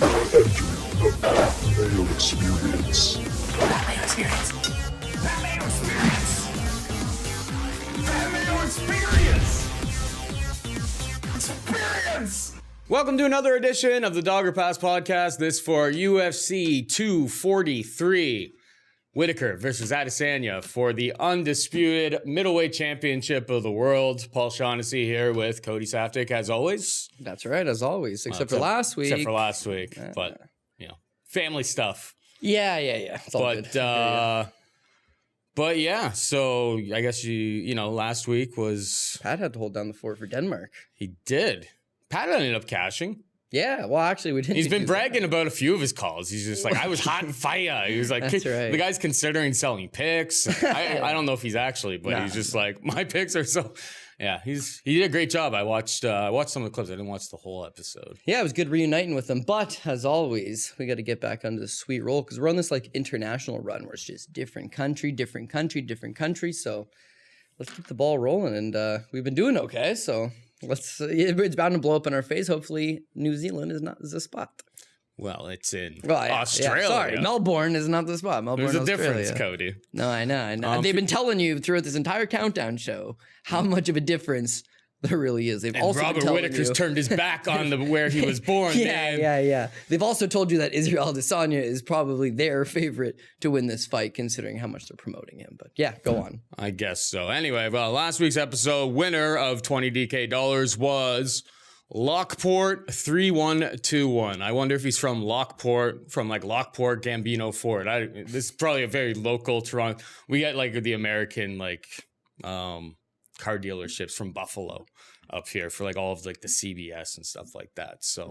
Mayo experience. That Mayo experience. That Mayo experience. That Mayo experience. Experience. Welcome to another edition of the Dogger Pass podcast. This for UFC 243. Whittaker versus Adesanya for the undisputed middleweight championship of the world. Paul Shaughnessy here with Cody Saftic, as always. That's right, as always, except for last week. Except for last week, but, you know, family stuff. Yeah. It's all good. But yeah, so I guess last week was... Pat had to hold down the fort for Denmark. He did. Pat ended up cashing. Yeah, well, actually, we didn't. He's been bragging about a few of his calls. He's just like, I was hot and fire. He was like, That's right. The guy's considering selling picks. I don't know if he's actually, but he's just like, my picks are so. Yeah, he did a great job. I watched some of the clips. I didn't watch the whole episode. Yeah, it was good reuniting with him. But as always, we got to get back onto the sweet roll because we're on this like international run where it's just different country. So let's keep the ball rolling, and we've been doing okay. So. It's bound to blow up in our face. Hopefully, New Zealand is not the spot. Well, it's in Australia. Sorry, Melbourne is not the spot. There's a difference, Cody. No, I know. They've been telling you throughout this entire countdown show how much of a difference there really is. They've also Robert Whittaker's turned his back on where he was born. Yeah. They've also told you that Israel Adesanya is probably their favorite to win this fight, considering how much they're promoting him. But yeah, go on. I guess so. Anyway, well, last week's episode winner of 20 DK dollars was Lockport 3121. I wonder if he's from Lockport, Lockport, Gambino Ford. This is probably a very local Toronto. We get like the American car dealerships from Buffalo up here for like all of like the CBS and stuff like that. So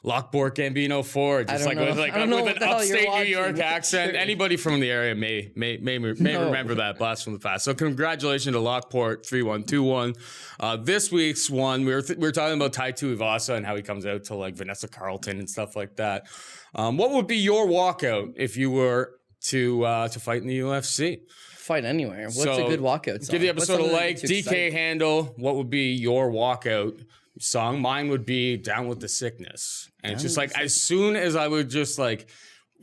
Lockport, Gambino Ford, just like with an upstate New York accent. Sure. Anybody from the area may remember that blast from the past. So congratulations to Lockport 3121. This week's one, we were talking about Tuivasa and how he comes out to like Vanessa Carlton and stuff like that. What would be your walkout if you were to fight in the UFC? Fight anywhere. What's a good walkout song? Give the episode a like. DK handle. What would be your walkout song? Mine would be Down with the Sickness. And it's just like as soon as I would just like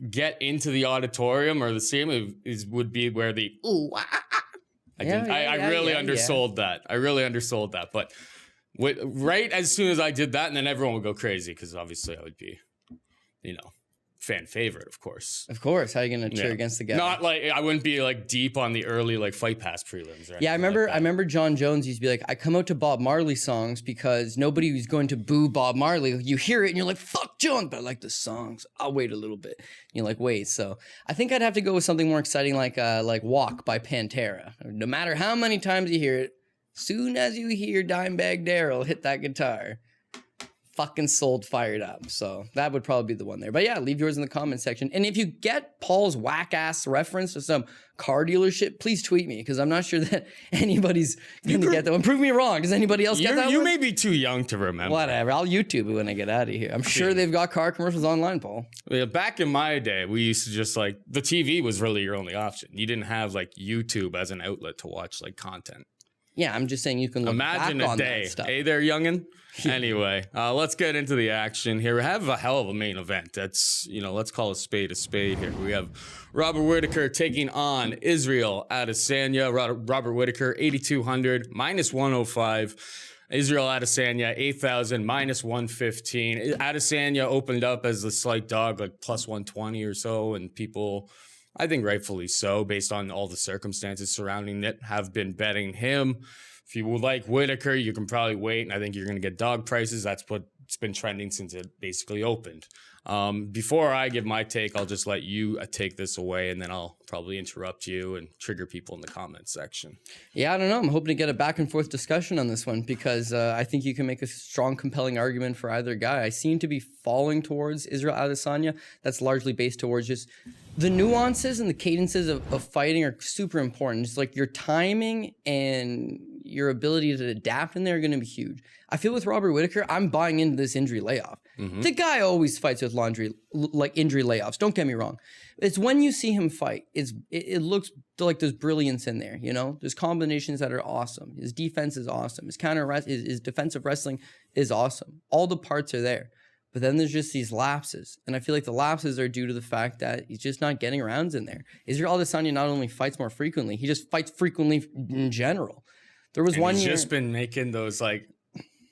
get into the auditorium or the stadium, it would be where the ooh. I really undersold that. I really undersold that. But right as soon as I did that, and then everyone would go crazy because obviously I would be, fan favorite, of course. Of course. How are you going to cheer against the guy? Not like I wouldn't be like deep on the early like Fight Pass prelims. I remember John Jones used to be like, I come out to Bob Marley songs because nobody was going to boo Bob Marley. You hear it and you're like, fuck John, but I like the songs. I'll wait a little bit. And you're like, wait. So I think I'd have to go with something more exciting like Walk by Pantera. No matter how many times you hear it, soon as you hear Dimebag Darrell hit that guitar, fucking sold, fired up. So that would probably be the one there. But yeah, leave yours in the comment section. And if you get Paul's whack ass reference to some car dealership, please tweet me because I'm not sure that anybody's going to get that one. Prove me wrong. Does anybody else get that one? You may be too young to remember. Whatever. I'll YouTube it when I get out of here. I'm sure they've got car commercials online, Paul. Yeah, back in my day, we used to just like the TV was really your only option. You didn't have like YouTube as an outlet to watch like content. Yeah, I'm just saying you can look Imagine back a on day. That stuff. Hey there, youngin'. Anyway, let's get into the action here. We have a hell of a main event. That's, let's call a spade here. We have Robert Whittaker taking on Israel Adesanya. Robert Whittaker, 8,200, minus 105. Israel Adesanya, 8,000, minus 115. Adesanya opened up as a slight dog, like plus 120 or so, and people, I think rightfully so, based on all the circumstances surrounding it, have been betting him. If you would like Whittaker, you can probably wait, and I think you're going to get dog prices. That's what's been trending since it basically opened. Before I give my take, I'll just let you take this away, and then I'll probably interrupt you and trigger people in the comments section. Yeah, I don't know. I'm hoping to get a back and forth discussion on this one because I think you can make a strong, compelling argument for either guy. I seem to be falling towards Israel Adesanya. That's largely based towards just the nuances and the cadences of fighting are super important. It's like your timing and your ability to adapt in there are going to be huge. I feel with Robert Whittaker, I'm buying into this injury layoff. Mm-hmm. The guy always fights with injury layoffs. Don't get me wrong. It's when you see him fight, it looks like there's brilliance in there. There's combinations that are awesome. His defense is awesome. His defensive wrestling is awesome. All the parts are there. But then there's just these lapses. And I feel like the lapses are due to the fact that he's just not getting rounds in there. Israel Adesanya not only fights more frequently, he just fights frequently in general. There was one he's year. just been making those like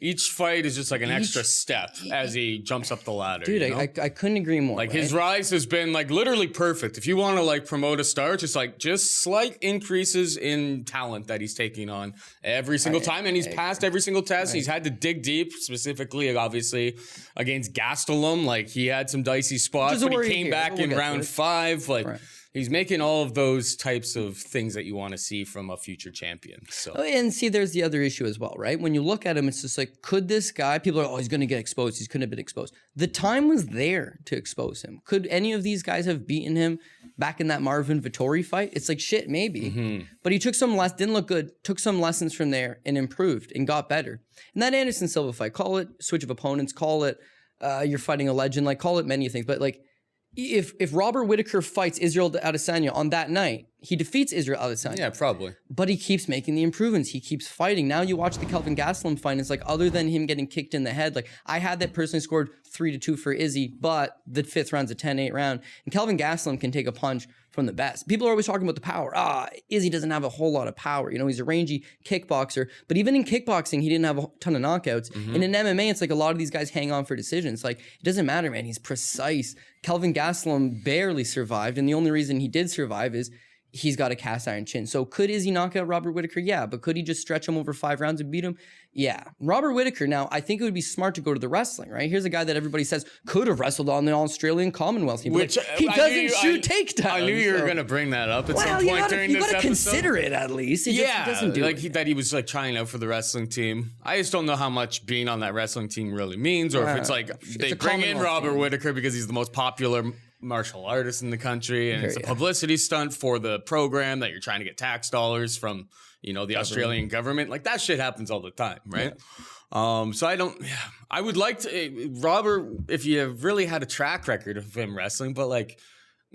each fight is just like an extra step as he jumps up the ladder. Dude, you know? I couldn't agree more. Like his rise has been like literally perfect. If you want to like promote a star, just slight increases in talent that he's taking on every single time, and he's passed every single test. He's had to dig deep, specifically, obviously against Gastelum. Like he had some dicey spots, but he came back in round 5. Like. Right. He's making all of those types of things that you want to see from a future champion. So, and see, there's the other issue as well, right? When you look at him, it's just like, could this guy, people are, oh, he's going to get exposed. He couldn't have been exposed. The time was there to expose him. Could any of these guys have beaten him back in that Marvin Vettori fight? It's like, shit, maybe. But he took some didn't look good, took some lessons from there and improved and got better. And that Anderson Silva fight, call it switch of opponents, call it you're fighting a legend, like call it many things. But like, if Robert Whittaker fights Israel Adesanya on that night, he defeats Israel Adesanya. Yeah, probably. But he keeps making the improvements. He keeps fighting. Now you watch the Kelvin Gastelum fight, and it's like, other than him getting kicked in the head, like I had that personally scored 3-2 for Izzy, but the 5th round's a 10-8 round. And Kelvin Gastelum can take a punch from the best. People are always talking about the power. Izzy doesn't have a whole lot of power. You know, he's a rangy kickboxer. But even in kickboxing, he didn't have a ton of knockouts. And in MMA, it's like a lot of these guys hang on for decisions. Like, it doesn't matter, man. He's precise. Kelvin Gastelum barely survived. And the only reason he did survive is he's got a cast iron chin. So could Izzy knock out Robert Whittaker? Yeah. But could he just stretch him over 5 rounds and beat him? Yeah. Robert Whittaker, now, I think it would be smart to go to the wrestling, right? Here's a guy that everybody says could have wrestled on the Australian Commonwealth. Which, he doesn't shoot takedowns. I knew you were going to bring that up at some point during this episode. You got to consider it at least. He doesn't do it. That he was like trying out for the wrestling team. I just don't know how much being on that wrestling team really means, or if it's like they bring in Robert Whittaker because he's the most popular martial artist in the country, and it's a publicity stunt for the program that you're trying to get tax dollars from, you know, the Australian government. Like that shit happens all the time, right? So I would like to, Robert, if you really had a track record of him wrestling, but like,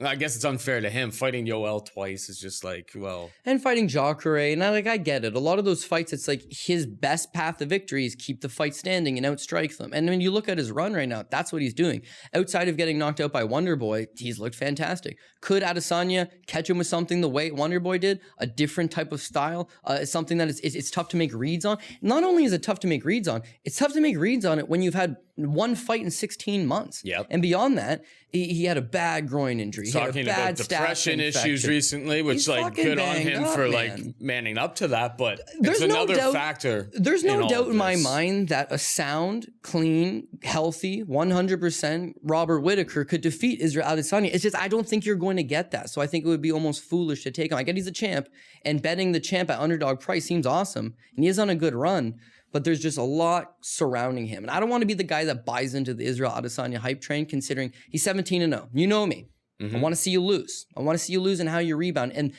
I guess it's unfair to him. Fighting Yoel twice is just like, well. And fighting Jacare, and I get it. A lot of those fights, it's like his best path to victory is keep the fight standing and outstrike them. And when you look at his run right now, that's what he's doing. Outside of getting knocked out by Wonderboy, he's looked fantastic. Could Adesanya catch him with something the way Wonderboy did? A different type of style? Something that it's tough to make reads on? Not only is it tough to make reads on, it's tough to make reads on it when you've had one fight in 16 months. Yep. And beyond that, he had a bad groin injury. Talking about depression issues recently, which He's like good on him for like manning up to that, but there's another factor. There's no doubt in my mind that a sound, clean, healthy, 100% Robert Whittaker could defeat Israel Adesanya. It's just I don't think you're going to get that. So I think it would be almost foolish to take him. I get he's a champ, and betting the champ at underdog price seems awesome, and he is on a good run. But there's just a lot surrounding him. And I don't want to be the guy that buys into the Israel Adesanya hype train, considering he's 17-0. You know me. I want to see you lose. I want to see you lose and how you rebound. And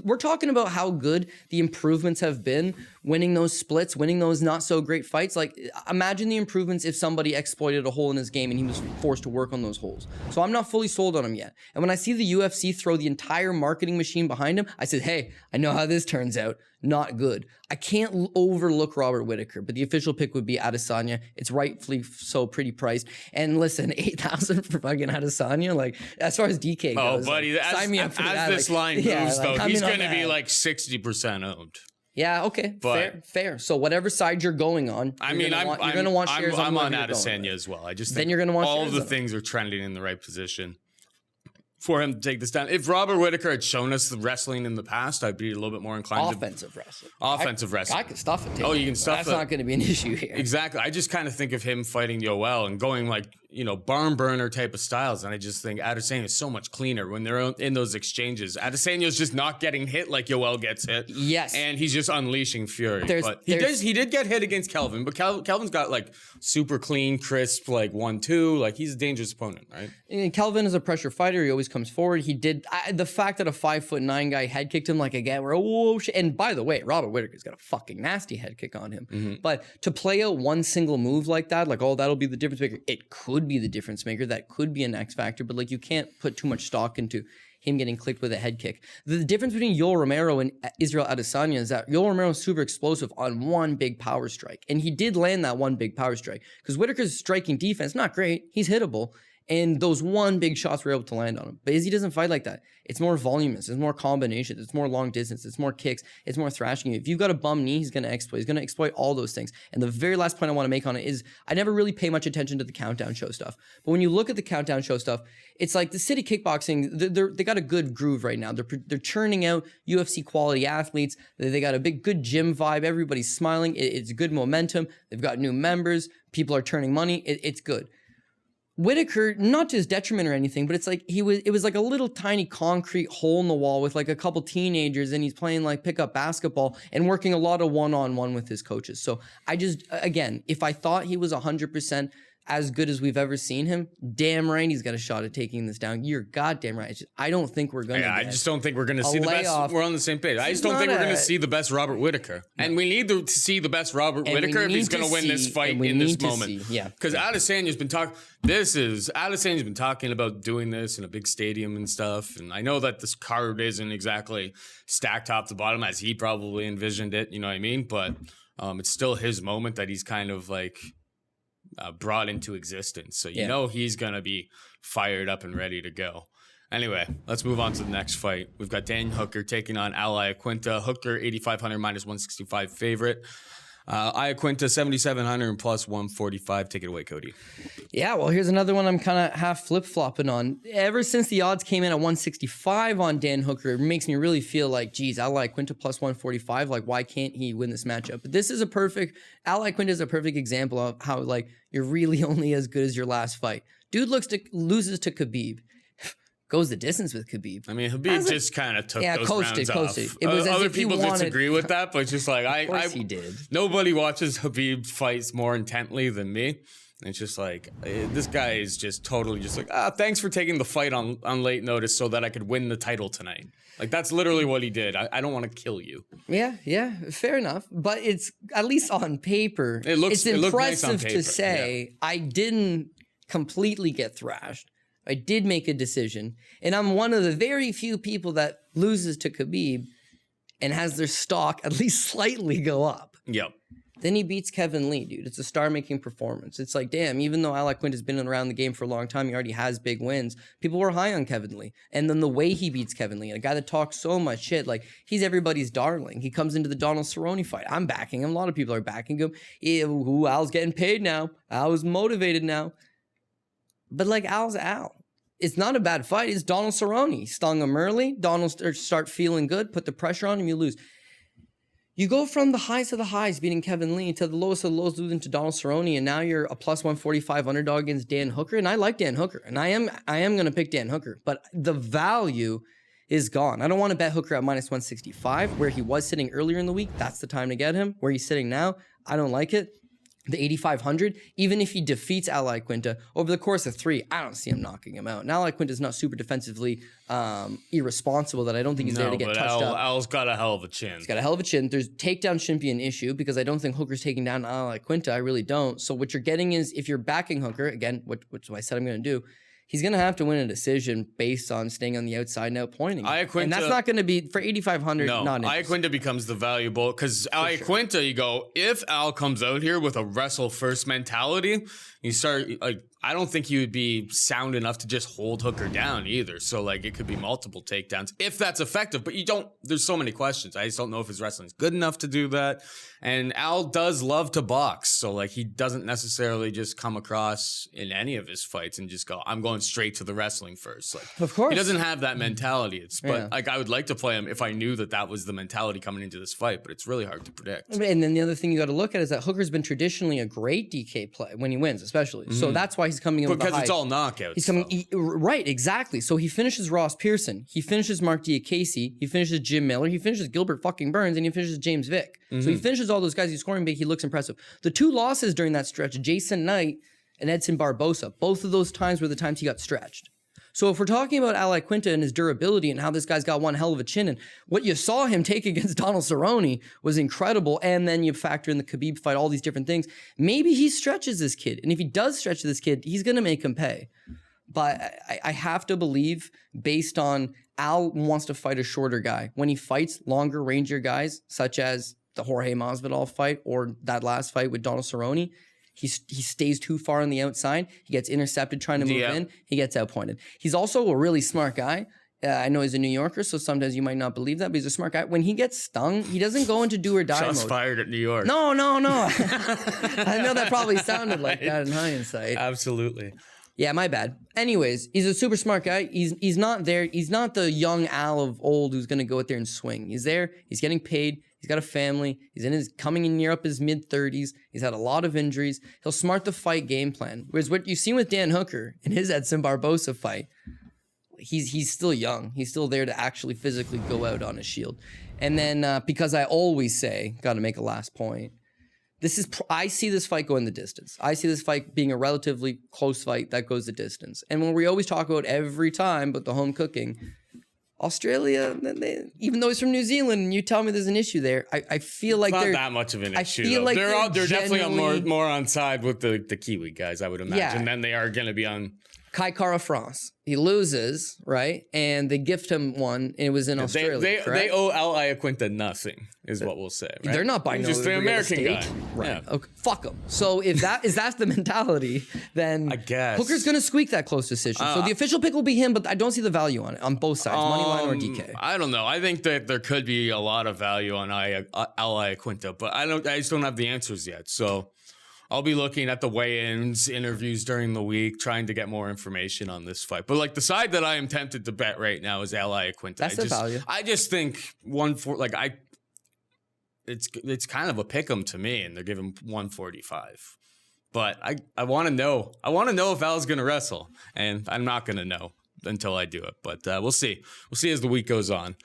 we're talking about how good the improvements have been, winning those splits, winning those not so great fights. Like, imagine the improvements if somebody exploited a hole in his game and he was forced to work on those holes. So I'm not fully sold on him yet. And when I see the UFC throw the entire marketing machine behind him, I said, hey, I know how this turns out. Not good. I can't overlook Robert Whittaker, but the official pick would be Adesanya. It's rightfully so pretty priced. And listen, 8,000 for fucking Adesanya. Like, as far as DK goes, buddy, like, sign me up for that. This line moves, though, he's going to be like 60% owned. Yeah, okay, but fair. So whatever side you're going on, you're going to want shares. I'm on Adesanya as well. I just think then you're going to want all of the things are trending in the right position for him to take this down. If Robert Whittaker had shown us the wrestling in the past, I'd be a little bit more inclined offensive wrestling. wrestling. I can stuff it. Oh, you can stuff it. That's not going to be an issue here. Exactly. I just kind of think of him fighting Yoel and going like, you know, barn burner type of styles. And I just think Adesanya is so much cleaner when they're in those exchanges. Adesanya's just not getting hit like Yoel gets hit. Yes. And he's just unleashing fury. But he did get hit against Kelvin, but Kelvin's got like super clean, crisp, like 1-2. Like he's a dangerous opponent, right? And Kelvin is a pressure fighter. He always comes forward. He did the fact that a 5'9" guy head kicked him like again, we're whoa shit. And by the way, Robert Whittaker's got a fucking nasty head kick on him. But to play out one single move like that, like, oh, that'll be the difference maker. It could be the difference maker. That could be an X factor, but like you can't put too much stock into him getting clicked with a head kick. The difference between Yoel Romero and Israel Adesanya is that Yoel Romero is super explosive on one big power strike. And he did land that one big power strike because Whittaker's striking defense, not great. He's hittable. And those one big shots were able to land on him. But Izzy doesn't fight like that. It's more voluminous. It's more combinations. It's more long distance. It's more kicks. It's more thrashing you. If you've got a bum knee, he's going to exploit. He's going to exploit all those things. And the very last point I want to make on it is I never really pay much attention to the countdown show stuff. But when you look at the countdown show stuff, it's like the City Kickboxing, they got a good groove right now. They're churning out UFC quality athletes. They got a good gym vibe. Everybody's smiling. It's good momentum. They've got new members. People are turning money. It's good. Whittaker, not to his detriment or anything, but it's like it was like a little tiny concrete hole in the wall with like a couple teenagers, and he's playing like pickup basketball and working a lot of one-on-one with his coaches. So I just, again, if I thought he was 100% as good as we've ever seen him, damn right he's got a shot at taking this down. You're goddamn right. I don't think we're going to I just don't think we're going to see the best. We're on the same page. I just don't think we're going to see the best Robert Whittaker. No. And we need to see the best Robert Whittaker if he's going to win this fight in this moment. Yeah. Because Adesanya's been talking... Adesanya's been talking about doing this in a big stadium and stuff. And I know that this card isn't exactly stacked top to bottom as he probably envisioned it. You know what I mean? But it's still his moment that he's kind of like... brought into existence. So you know he's going to be fired up and ready to go. Anyway, let's move on to the next fight. We've got Dan Hooker taking on Iaquinta. Hooker, 8,500 minus 165 favorite. Iaquinta, 7,700 and plus 145. Take it away, Cody. Yeah, well, here's another one I'm kind of half flip-flopping on. Ever since the odds came in at 165 on Dan Hooker, it makes me really feel like, geez, Iaquinta plus 145. Like, why can't he win this matchup? But this is Iaquinta is a perfect example of how, like, you're really only as good as your last fight. Dude loses to Khabib. Goes the distance with Khabib. I mean, Khabib just kind of took those rounds off. It was Other people disagree with that, but just like he did. Nobody watches Khabib fights more intently than me. It's just like this guy is just totally just like, thanks for taking the fight on late notice so that I could win the title tonight. Like that's literally what he did. I don't want to kill you. Yeah, fair enough. But it's at least on paper. It's impressive nice to say I didn't completely get thrashed. I did make a decision, and I'm one of the very few people that loses to Khabib and has their stock at least slightly go up. Yep. Then he beats Kevin Lee, dude. It's a star-making performance. It's like, damn, even though Iaquinta's been around the game for a long time, he already has big wins. People were high on Kevin Lee. And then the way he beats Kevin Lee, a guy that talks so much shit, like, he's everybody's darling. He comes into the Donald Cerrone fight. I'm backing him. A lot of people are backing him. Al's getting paid now. Al is motivated now. But, like, Al's Al. It's not a bad fight. It's Donald Cerrone. Stung him early. Donald start feeling good. Put the pressure on him. You lose. You go from the highs of the highs, beating Kevin Lee, to the lowest of the lows, losing to Donald Cerrone, and now you're a plus 145 underdog against Dan Hooker. And I like Dan Hooker, and I am going to pick Dan Hooker, but the value is gone. I don't want to bet Hooker at minus 165, where he was sitting earlier in the week. That's the time to get him. Where he's sitting now, I don't like it. The 8,500, even if he defeats Iaquinta over the course of 3, I don't see him knocking him out. Now Iaquinta is not super defensively irresponsible that I don't think he's there to get touched up. Al's got a hell of a chin. He's got a hell of a chin. There's takedown shouldn't be an issue because I don't think Hooker's taking down Iaquinta. I really don't. So what you're getting is if you're backing Hooker, again, which I said I'm going to do, he's going to have to win a decision based on staying on the outside and outpointing. And that's not going to be, for 8,500, not Iaquinta becomes the valuable, because Iaquinta, you go, if Al comes out here with a wrestle-first mentality, you start, like, I don't think he would be sound enough to just hold Hooker down either. So, like, it could be multiple takedowns if that's effective. But there's so many questions. I just don't know if his wrestling's good enough to do that. And Al does love to box. So, like, he doesn't necessarily just come across in any of his fights and just go, I'm going straight to the wrestling first. Like, of course. He doesn't have that mentality. But like, I would like to play him if I knew that was the mentality coming into this fight. But it's really hard to predict. And then the other thing you got to look at is that Hooker's been traditionally a great DK play when he wins, especially. Mm-hmm. So that's why he's coming in with the high. Because it's all knockouts. He's coming, right, exactly. So he finishes Ross Pearson. He finishes Mark Diakese. He finishes Jim Miller. He finishes Gilbert fucking Burns. And he finishes James Vick. Mm-hmm. So he finishes all those guys. He's scoring big. He looks impressive. The 2 losses during that stretch, Jason Knight and Edson Barbosa, both of those times were the times he got stretched. So if we're talking about Iaquinta and his durability and how this guy's got one hell of a chin, and what you saw him take against Donald Cerrone was incredible, and then you factor in the Khabib fight, all these different things, maybe he stretches this kid. And if he does stretch this kid, he's going to make him pay. But I have to believe, based on Al wants to fight a shorter guy. When he fights longer, rangier guys, such as the Jorge Masvidal fight or that last fight with Donald Cerrone, he stays too far on the outside. He gets intercepted trying to move in. He gets outpointed. He's also a really smart guy. I know he's a New Yorker, so sometimes you might not believe that, but he's a smart guy. When he gets stung, he doesn't go into do or die Shots mode. fired at New York. No. I know that probably sounded like that in hindsight. Absolutely. Yeah, my bad. Anyways, he's a super smart guy. He's not there. He's not the young Al of old who's going to go out there and swing. He's there. He's getting paid. He's got a family. He's coming in near up his mid-30s. He's had a lot of injuries. He'll smart the fight game plan. Whereas what you've seen with Dan Hooker in his Edson Barbosa fight, he's still young. He's still there to actually physically go out on his shield. And then because I always say, got to make a last point, I see this fight going the distance. I see this fight being a relatively close fight that goes the distance. And when we always talk about every time, but the home cooking, Australia, even though he's from New Zealand, and you tell me there's an issue there, I feel like it's they're not that much of an issue. feel like they're definitely genuinely- more on side with the Kiwi guys, I would imagine, than they are going to be on. Kai Kara France. He loses, right? And they gift him one, and it was in Australia. They owe Al Iaquinta nothing, is what we'll say. Right? They're not buying He's just the American guy. Right. Yeah. Okay. Fuck them. So if that's the mentality, then I guess Hooker's going to squeak that close decision. So the official pick will be him, but I don't see the value on it on both sides, money line or DK. I don't know. I think that there could be a lot of value on Al Iaquinta, but I just don't have the answers yet. So I'll be looking at the weigh-ins, interviews during the week, trying to get more information on this fight. But like the side that I am tempted to bet right now is Al Iaquinta. That's the value. I just think it's kind of a pick'em to me, and they're giving 145. But I want to know. I want to know if Al's going to wrestle, and I'm not going to know until I do it. But we'll see. We'll see as the week goes on.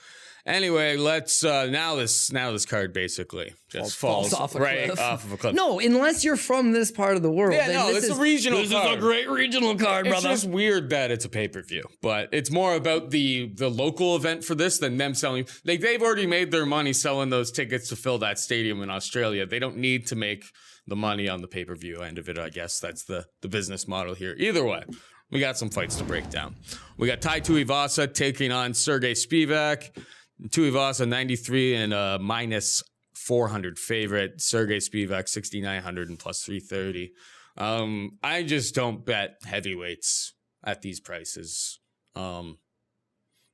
Anyway, let's now this card basically just falls off a right cliff. off of a cliff. No, unless you're from this part of the world. Yeah, then no, this it's a regional This card. is a great regional card, It's brother. just weird that it's a pay-per-view, but it's more about the local event for this than them selling. Like, they've already made their money selling those tickets to fill that stadium in Australia. They don't need to make the money on the pay-per-view end of it. I guess that's the business model here. Either way, we got some fights to break down. We got Tuivasa taking on Sergey Spivak. Tuivasa 93 and a minus 400 favorite. Sergey Spivak 6,900 and plus 330. I just don't bet heavyweights at these prices. Now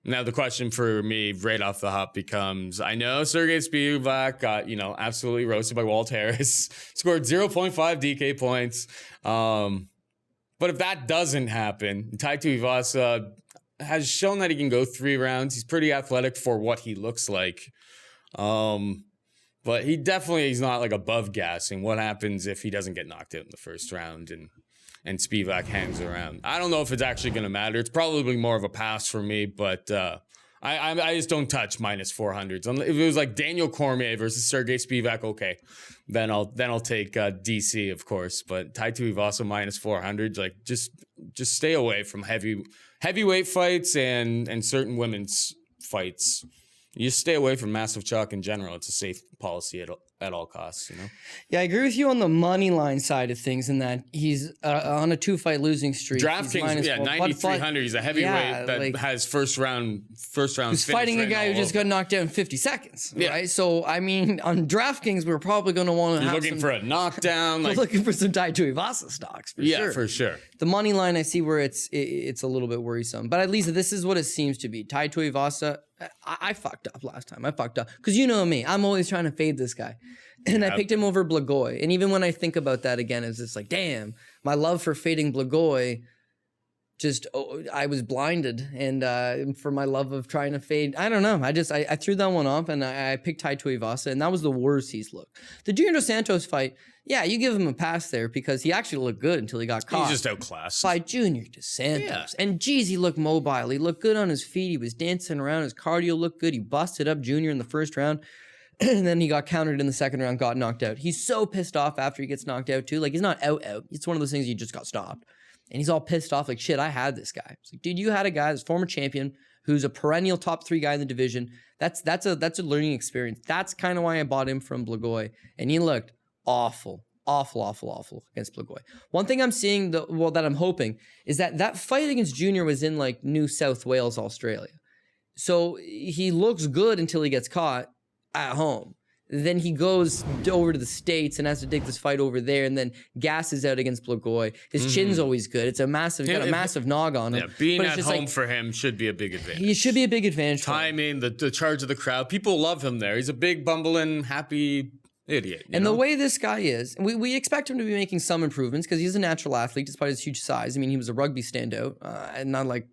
the question for me right off the hop becomes, I know Sergey Spivak got, absolutely roasted by Walt Harris, scored 0.5 DK points. But if that doesn't happen, Tai Tuivasa has shown that he can go 3 rounds. He's pretty athletic for what he looks like. But he's not like above gassing. What happens if he doesn't get knocked out in the first round and Spivak hangs around? I don't know if it's actually going to matter. It's probably more of a pass for me, but I just don't touch minus 400s. If it was like Daniel Cormier versus Sergey Spivak, okay, then I'll take DC, of course. But Tai Tuivasa minus 400, like just stay away from heavyweight fights and certain women's fights. You just stay away from massive chalk in general. It's a safe policy at all costs, Yeah, I agree with you on the money line side of things in that he's on a 2-fight losing streak. DraftKings, 9,300. He's a heavyweight that has first round. He's fighting a guy who just got knocked out in 50 seconds, right? So, I mean, on DraftKings, we're probably going to want to have looking for a knockdown. We're looking for some Tai Tuivasa stocks, for sure. Yeah, for sure. The money line, I see where it's a little bit worrisome. But at least this is what it seems to be. Tai Tuivasa, I fucked up last time. I fucked up. Because you know me. I'm always trying to fade this guy. And I picked him over Blagoy. And even when I think about that again, it's just like, damn, my love for fading Blagoy, I was blinded. And for my love of trying to fade, I don't know. I threw that one off and I picked Tai Tuivasa. And that was the worst he's looked. The Junior Dos Santos fight, yeah, you give him a pass there because he actually looked good until he got caught. He's just outclassed. By Junior Dos Santos. Yeah. And geez, he looked mobile. He looked good on his feet. He was dancing around. His cardio looked good. He busted up Junior in the first round. And then he got countered in the second round, got knocked out. He's so pissed off after he gets knocked out too. Like, he's not out. It's one of those things you just got stopped. And he's all pissed off like, shit, I had this guy. It's like, dude, you had a guy that's former champion who's a perennial top 3 guy in the division. That's a learning experience. That's kind of why I bought him from Blagoy. And he looked awful. awful against Blagoy. One thing I'm seeing, that I'm hoping, is that fight against Junior was in like New South Wales, Australia. So he looks good until he gets caught at home. Then he goes over to the States and has to take this fight over there, and then gasses out against Blagoy. His chin's always good. It's a massive, got a massive nog on him. Yeah, being at home for him should be a big advantage. He should be a big advantage. Timing, the charge of the crowd. People love him there. He's a big, bumbling, happy idiot. And the way this guy is, we expect him to be making some improvements because he's a natural athlete despite his huge size. I mean, he was a rugby standout and not like,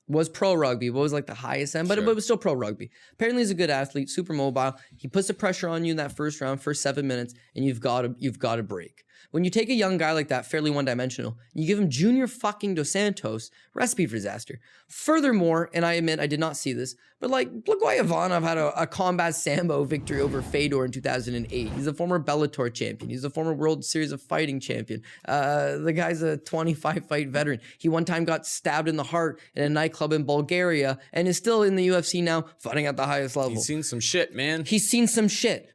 was pro rugby, but was like the highest end, but it was still pro rugby. Apparently he's a good athlete, super mobile. He puts the pressure on you in that first round, first 7 minutes, and you've got to break. When you take a young guy like that, fairly one-dimensional, and you give him Junior fucking Dos Santos, recipe for disaster. Furthermore, and I admit I did not see this, but like Blagoy Ivanov had a combat sambo victory over Fedor in 2008. He's a former Bellator champion. He's a former World Series of Fighting champion. The guy's a 25-fight veteran. He one time got stabbed in the heart in a nightclub in Bulgaria and is still in the UFC now, fighting at the highest level. He's seen some shit, man. He's seen some shit.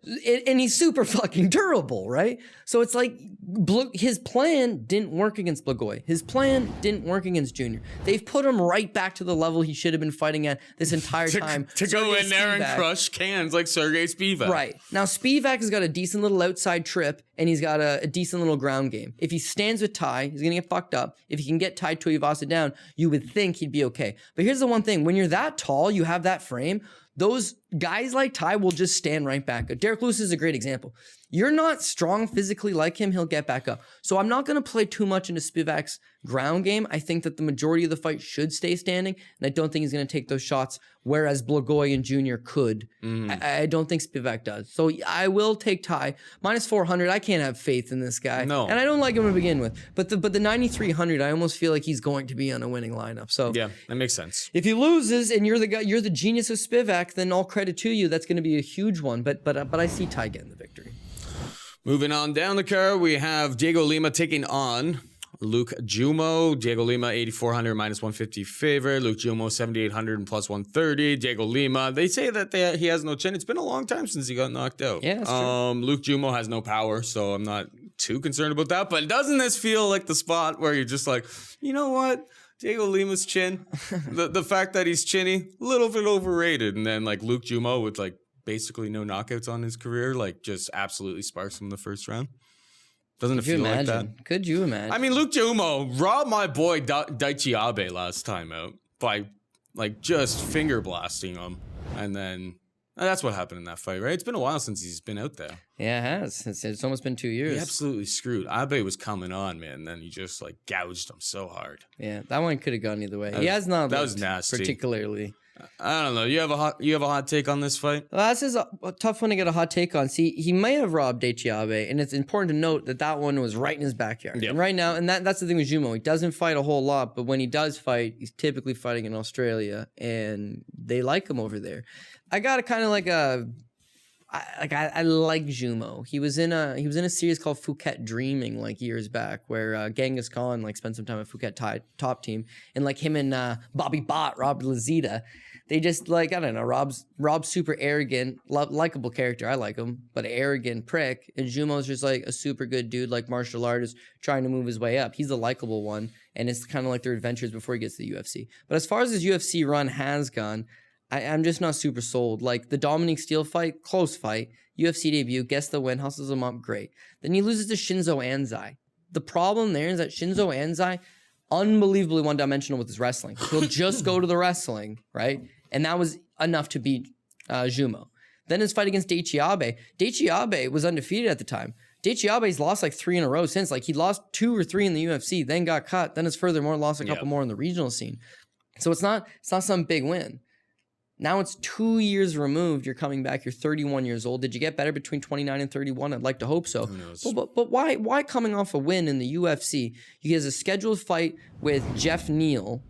And he's super fucking durable, right? So it's like his plan didn't work against Blagoy. His plan didn't work against Junior. They've put him right back to the level he should have been fighting at this entire time. To go in there and crush cans like Sergey Spivak. Right. Now, Spivak has got a decent little outside trip, and he's got a decent little ground game. If he stands with Ty, he's going to get fucked up. If he can get Ty Tuivasa down, you would think he'd be okay. But here's the one thing. When you're that tall, you have that frame, those guys like Ty will just stand right back up. Derek Lewis is a great example. You're not strong physically like him, he'll get back up. So I'm not going to play too much into Spivak's ground game. I think that the majority of the fight should stay standing, and I don't think he's going to take those shots, whereas Blagoy and Junior could. I don't think Spivak does. So I will take Ty. Minus 400, I can't have faith in this guy. No. And I don't like him to begin with. But the 9,300, I almost feel like he's going to be on a winning lineup. So yeah, that makes sense. if he loses and you're the guy, you're the genius of Spivak, then all credit to you. That's going to be a huge one. But I see Ty getting the victory. Moving on down the card, we have Diego Lima taking on Luke Jumeau. Diego Lima, 8,400 minus 150 favorite. Luke Jumeau, 7,800 and plus 130. Diego Lima, they say that he has no chin. It's been a long time since he got knocked out. Yeah, that's true. Luke Jumeau has no power, so I'm not too concerned about that. But doesn't this feel like the spot where you're just like, you know what? Diego Lima's chin, the fact that he's chinny, a little bit overrated. And then like Luke Jumeau with like basically no knockouts on his career, like just absolutely sparks him in the first round. Doesn't it feel like that? Could you imagine? I mean, Luke Jumeau robbed my boy Daichi Abe last time out by like just finger blasting him. And then that's what happened in that fight, right? It's been a while since he's been out there. Yeah, it has. It's almost been 2 years. He absolutely screwed. Abe was coming on, man. And then he just like gouged him so hard. Yeah, that one could have gone either way. He has not. That was nasty. Particularly. I don't know. You have a hot take on this fight? Well, this is a tough one to get a hot take on. See, he may have robbed Daichi Abe, and it's important to note that one was right in his backyard. Yep. And right now, and that's the thing with Jumeau. He doesn't fight a whole lot, but when he does fight, he's typically fighting in Australia, and they like him over there. I got a kind of like a... I like Jumeau. He was in a series called Phuket Dreaming like years back, where Genghis Khan like spent some time at Phuket top team, and like him and Bobby Bott, Rob Lazita, they just like, I don't know, Rob's super arrogant, likable character. I like him, but arrogant prick. And Jumeau's just like a super good dude, like martial artist trying to move his way up. He's the likable one, and it's kind of like their adventures before he gets to the UFC. But as far as his UFC run has gone, I'm just not super sold. Like the Dominic Steele fight, close fight, UFC debut, gets the win, hustles him up, great. Then he loses to Shinzo Anzai. The problem there is that Shinzo Anzai, unbelievably one-dimensional with his wrestling. He'll just go to the wrestling, right? And that was enough to beat Jumeau. Then his fight against Daichi Abe. Daichi Abe was undefeated at the time. Daichi Abe's lost like 3 in a row since. Like he lost 2 or 3 in the UFC, then got cut, then has furthermore lost a couple more in the regional scene. So it's not some big win. Now it's 2 years removed. You're coming back. You're 31 years old. Did you get better between 29 and 31? I'd like to hope so. Who knows? But why coming off a win in the UFC? He has a scheduled fight with Jeff Neal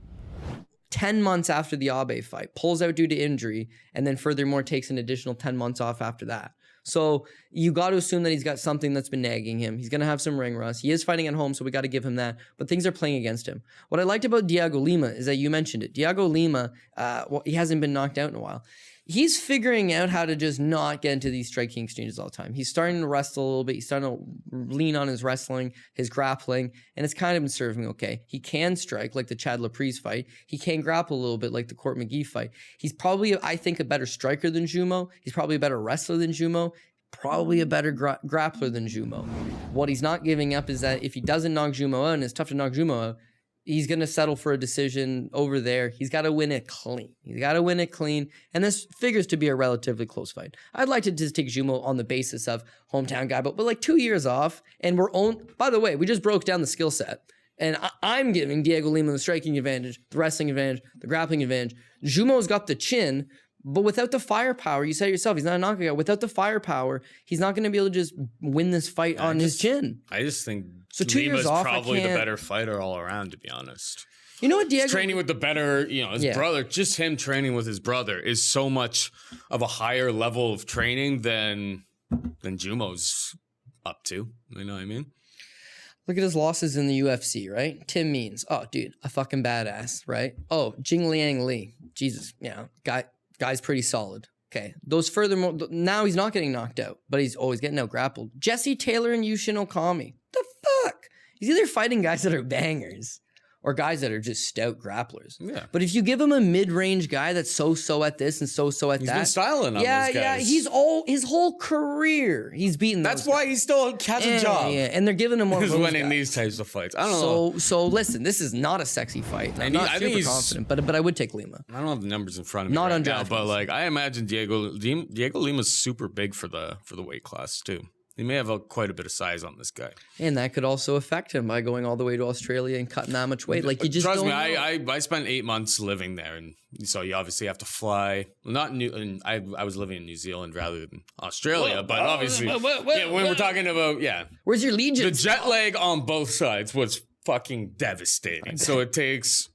10 months after the Abe fight, pulls out due to injury, and then furthermore takes an additional 10 months off after that. So you got to assume that he's got something that's been nagging him. He's going to have some ring rust. He is fighting at home, so we got to give him that. But things are playing against him. What I liked about Diego Lima is that you mentioned it. Diego Lima, he hasn't been knocked out in a while. he's figuring out how to just not get into these striking exchanges all the time. He's starting to wrestle a little bit. He's starting to lean on his wrestling, his grappling, and it's kind of been serving okay. He can strike like the Chad Laprise fight. He can grapple a little bit like the Court McGee fight. He's probably, I think, a better striker than Jumeau. He's probably a better wrestler than Jumeau. Probably a better grappler than Jumeau. What he's not giving up is that if he doesn't knock Jumeau out, and it's tough to knock Jumeau out, he's going to settle for a decision over there. He's got to win it clean. And this figures to be a relatively close fight. I'd like to just take Jumeau on the basis of hometown guy, but we're like 2 years off. And by the way, we just broke down the skill set. And I'm giving Diego Lima the striking advantage, the wrestling advantage, the grappling advantage. Jumeau's got the chin, but without the firepower, you said it yourself, he's not a knockout. Without the firepower, he's not going to be able to just win this fight on his chin. I just think so 2 years Lima's off, probably the better fighter all around, to be honest. You know what, Diego? He's training with the better, his brother, just him training with his brother is so much of a higher level of training than Jumeau's up to. You know what I mean? Look at his losses in the UFC, right? Tim Means. Oh, dude, a fucking badass, right? Oh, Jing Liang Li. Jesus, guy's pretty solid. Okay. Those furthermore, now he's not getting knocked out, but he's always getting out grappled. Jesse Taylor and Yushin Okami. The fuck? He's either fighting guys that are bangers or guys that are just stout grapplers. Yeah. But if you give him a mid-range guy that's so-so at this and so-so at that. He's been styling on those guys. Yeah, his whole career, he's beaten those That's why guys. he still has a job. Yeah, and they're giving him more He's of those winning guys. these types of fights. I don't know. So listen, this is not a sexy fight. I'm not super confident, but I would take Lima. I don't have the numbers in front of me Not right on now, DraftKings. but like I imagine Diego Lima's super big for the weight class too. He may have quite a bit of size on this guy. And that could also affect him by going all the way to Australia and cutting that much weight. Like you just Trust don't me, know. I spent 8 months living there, and so you obviously have to fly. I was living in New Zealand rather than Australia, but obviously, when we're talking about Where's your legion? the jet lag on both sides was fucking devastating. So it takes.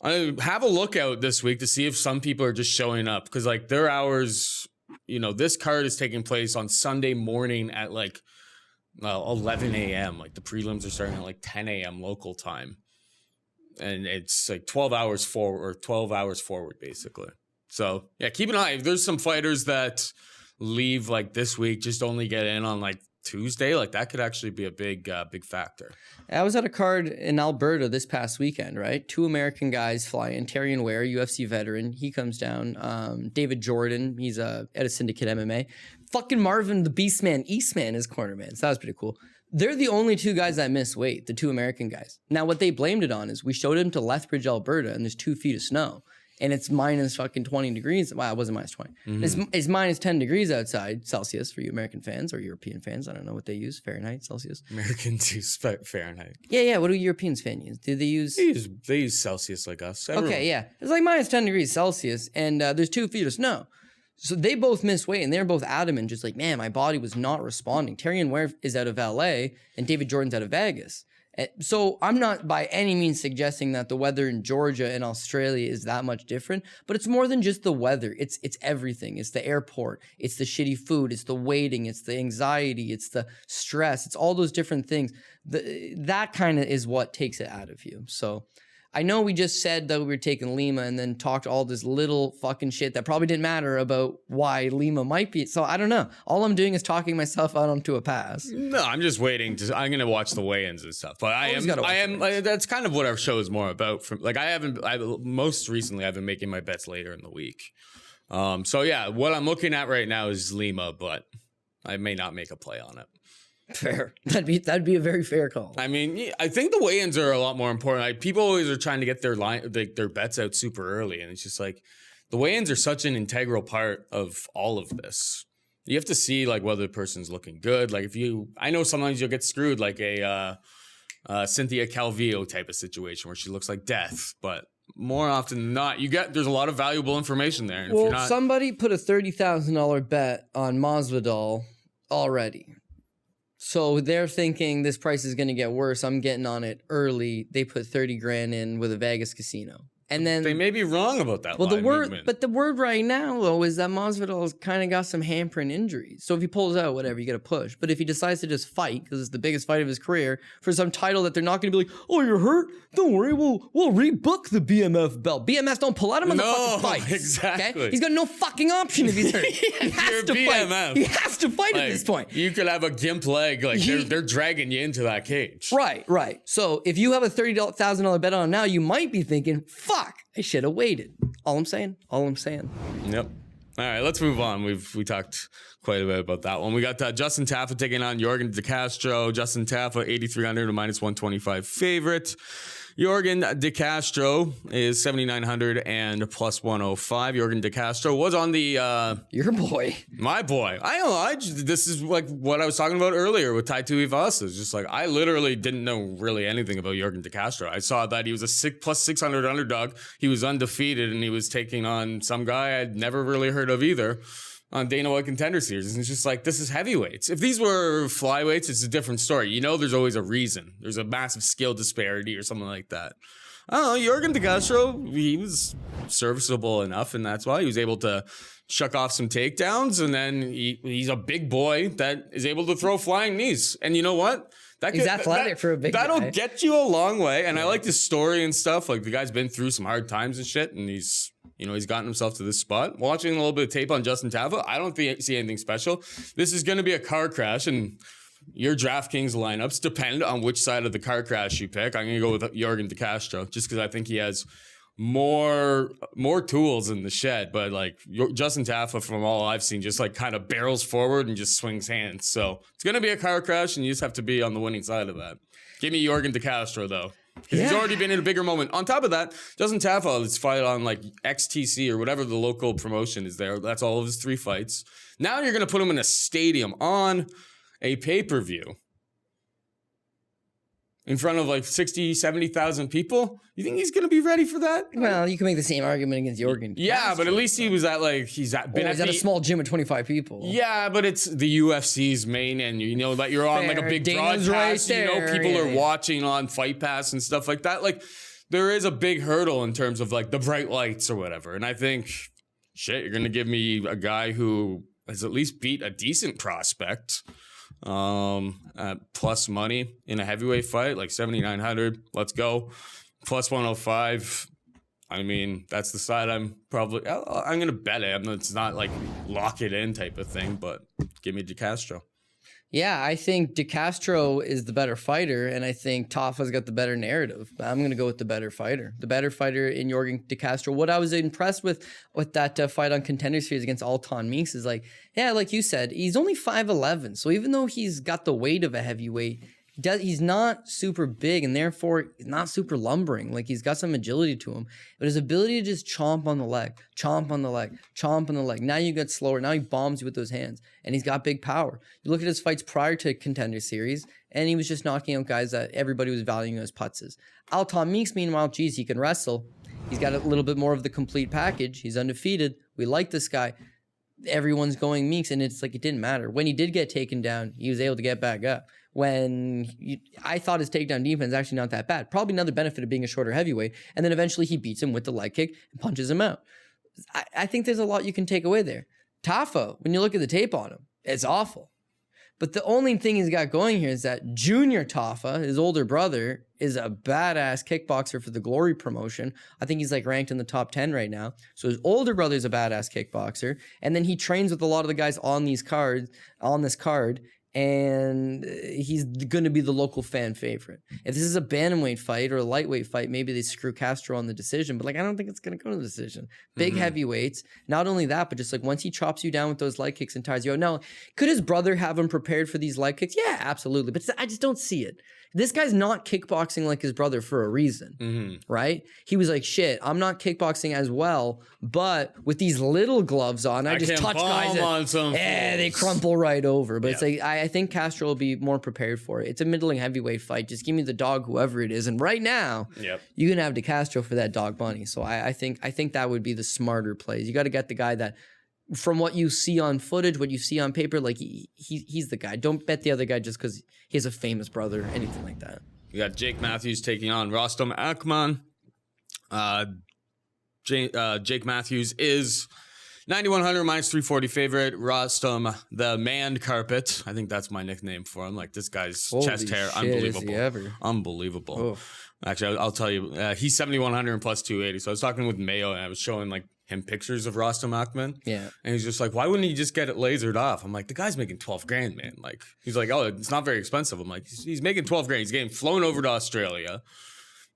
Have a look out this week to see if some people are just showing up because like their hours. This card is taking place on Sunday morning at like 11 a.m. Like the prelims are starting at like 10 a.m. local time. And it's like 12 hours forward, basically. So, keep an eye. If there's some fighters that leave like this week, just only get in on like Tuesday, like that could actually be a big factor. I was at a card in Alberta this past weekend, right? 2 American guys fly in. Terrion Ware, UFC veteran, he comes down. David Jordan, he's at a Syndicate MMA. Fucking Marvin the Beastman Eastman is cornerman. So that was pretty cool. They're the only 2 guys that miss weight, the 2 American guys. Now, what they blamed it on is we showed him to Lethbridge, Alberta, and there's 2 feet of snow. And it's minus fucking 20 degrees. Well, it wasn't minus 20. Mm-hmm. It's minus 10 degrees outside Celsius for you American fans or European fans. I don't know what they use. Fahrenheit, Celsius. Americans use Fahrenheit. Yeah. What do Europeans fan use? Do they use? They use Celsius like us. Everyone. Okay, yeah. It's like minus 10 degrees Celsius and there's 2 feet of snow. So they both missed weight and they're both adamant, just like, man, my body was not responding. Terrion Ware is out of LA and David Jordan's out of Vegas. So I'm not by any means suggesting that the weather in Georgia and Australia is that much different, but it's more than just the weather. It's everything. It's the airport. It's the shitty food. It's the waiting. It's the anxiety. It's the stress. It's all those different things. That kind of is what takes it out of you. So I know we just said that we were taking Lima and then talked all this little fucking shit that probably didn't matter about why Lima might be. So I don't know. All I'm doing is talking myself out onto a pass. No, I'm just waiting. I'm going to watch the weigh-ins and stuff. But I am. That's kind of what our show is more about. Most recently, I've been making my bets later in the week. So yeah, what I'm looking at right now is Lima, but I may not make a play on it. Fair. That'd be a very fair call. I mean, I think the weigh-ins are a lot more important. Like, people always are trying to get their bets out super early, and it's just like the weigh-ins are such an integral part of all of this. You have to see like whether the person's looking good. Like I know sometimes you'll get screwed, like a Cynthia Calvillo type of situation where she looks like death, but more often than not, there's a lot of valuable information there. And well, somebody put a $30,000 bet on Masvidal already. So they're thinking this price is going to get worse. I'm getting on it early. They put 30 grand in with a Vegas casino. And then They may be wrong about that. well, the line word, movement. but the word right now though is that Masvidal's kind of got some hampering injuries. So if he pulls out, whatever, you got to push. But if he decides to just fight, because it's the biggest fight of his career, for some title that they're not going to be like, oh, you're hurt? Don't worry, we'll rebook the BMF belt. BMF don't pull out of motherfucking fights. Exactly. Okay? He's got no fucking option if he's hurt. He has to fight. BMF. He has to fight at this point. You could have a gimp leg. Like they're dragging you into that cage. Right. So if you have a $30,000 bet on him now, you might be thinking, fuck, I should have waited. All I'm saying. Yep. All right, let's move on. We talked quite a bit about that one. We got Justin Tafa taking on Jorgen De Castro. Justin Tafa, 8,300 to minus 125 favorite. Jorgen De Castro is 7,900 and plus 105. Jorgen De Castro was on the Your boy. my boy. I don't know. This is like what I was talking about earlier with Tuivasa. It's just like I literally didn't know really anything about Jorgen De Castro. I saw that he was a plus 600 underdog. He was undefeated and he was taking on some guy I'd never really heard of either on Dana White Contender Series. And it's just like, this is heavyweights. If these were flyweights, it's a different story. You know, there's always a reason. There's a massive skill disparity or something like that. I don't know. Jorgen De Castro, he was serviceable enough, and that's why he was able to chuck off some takedowns. And then he's a big boy that is able to throw flying knees. And you know what? He's athletic for a big guy. That'll get you a long way. And I like his story and stuff. Like, the guy's been through some hard times and shit, and he's gotten himself to this spot. Watching a little bit of tape on Justin Tafa, I don't see anything special. This is going to be a car crash, and your DraftKings lineups depend on which side of the car crash you pick. I'm going to go with Jorgen De Castro just because I think he has more tools in the shed. But like Justin Tafa, from all I've seen, just like kind of barrels forward and just swings hands. So it's going to be a car crash, and you just have to be on the winning side of that. Give me Jorgen De Castro, though. He's already been in a bigger moment. On top of that, Justin Tafa, let's fight on like XTC or whatever the local promotion is there. That's all of his 3 fights. Now you're going to put him in a stadium on a pay-per-view in front of like 60, 70,000 people. You think he's going to be ready for that? Well, you can make the same argument against Jorgen. Yeah, but at least he was at like, he's at a small gym with 25 people. Yeah, but it's the UFC's main, and you know that you're on like a big Dana's broadcast. right You know, there. people are watching on Fight Pass and stuff like that. Like, there is a big hurdle in terms of like the bright lights or whatever. And I think, shit, you're going to give me a guy who has at least beat a decent prospect at plus money in a heavyweight fight, like 7,900. Let's go. Plus 105. I mean, that's the side I'm going to bet it. It's not like lock it in type of thing, but give me De Castro. Yeah, I think De Castro is the better fighter, and I think Tafa's got the better narrative. I'm going to go with the better fighter. The better fighter in Jorgen De Castro. What I was impressed with that fight on Contender Series against Alton Meeks is like, yeah, like you said, he's only 5'11", so even though he's got the weight of a heavyweight, he's not super big, and therefore he's not super lumbering. Like, he's got some agility to him, but his ability to just chomp on the leg, chomp on the leg, chomp on the leg. Now you get slower. Now he bombs you with those hands, and he's got big power. You look at his fights prior to Contender Series, and he was just knocking out guys that everybody was valuing as putzes. Alton Meeks, meanwhile, geez, he can wrestle. He's got a little bit more of the complete package. He's undefeated. We like this guy. Everyone's going Meeks, and it's like it didn't matter. When he did get taken down, he was able to get back up. I thought his takedown defense is actually not that bad. Probably another benefit of being a shorter heavyweight. And then eventually he beats him with the leg kick and punches him out. I think there's a lot you can take away there. Tafa, when you look at the tape on him, it's awful. But the only thing he's got going here is that Junior Tafa, his older brother, is a badass kickboxer for the Glory promotion. I think he's like ranked in the top 10 right now. So his older brother's a badass kickboxer. And then he trains with a lot of the guys on this card. And he's going to be the local fan favorite. If this is a bantamweight fight or a lightweight fight, maybe they screw Castro on the decision. But like, I don't think it's going to go to the decision. Big heavyweights. Not only that, but just like once he chops you down with those leg kicks and tires you out. Now, could his brother have him prepared for these leg kicks? Yeah, absolutely. But I just don't see it. This guy's not kickboxing like his brother for a reason, right? He was like, shit, I'm not kickboxing as well, but with these little gloves on, I just touch guys and they crumple right over. But it's like, I think Castro will be more prepared for it. It's a middling heavyweight fight. Just give me the dog, whoever it is. And right now, you can have De Castro for that dog money. So I think that would be the smarter plays. You got to get the guy that, from what you see on footage, what you see on paper, like he's the guy. Don't bet the other guy just because he has a famous brother, anything like that. You got Jake Matthews taking on Rostom Akman. Jake Matthews is 9,100 minus 340 favorite. Rostam, the man carpet. I think that's my nickname for him. Like, this guy's chest hair, shit, unbelievable. is he ever. Unbelievable. Oof. Actually, I'll tell you, he's 7,100 and plus 280. So I was talking with Mayo, and I was showing like him pictures of Rostam Akman. Yeah. And he's just like, why wouldn't he just get it lasered off? I'm like, the guy's making 12 grand, man. Like, he's like, oh, it's not very expensive. I'm like, he's making 12 grand. He's getting flown over to Australia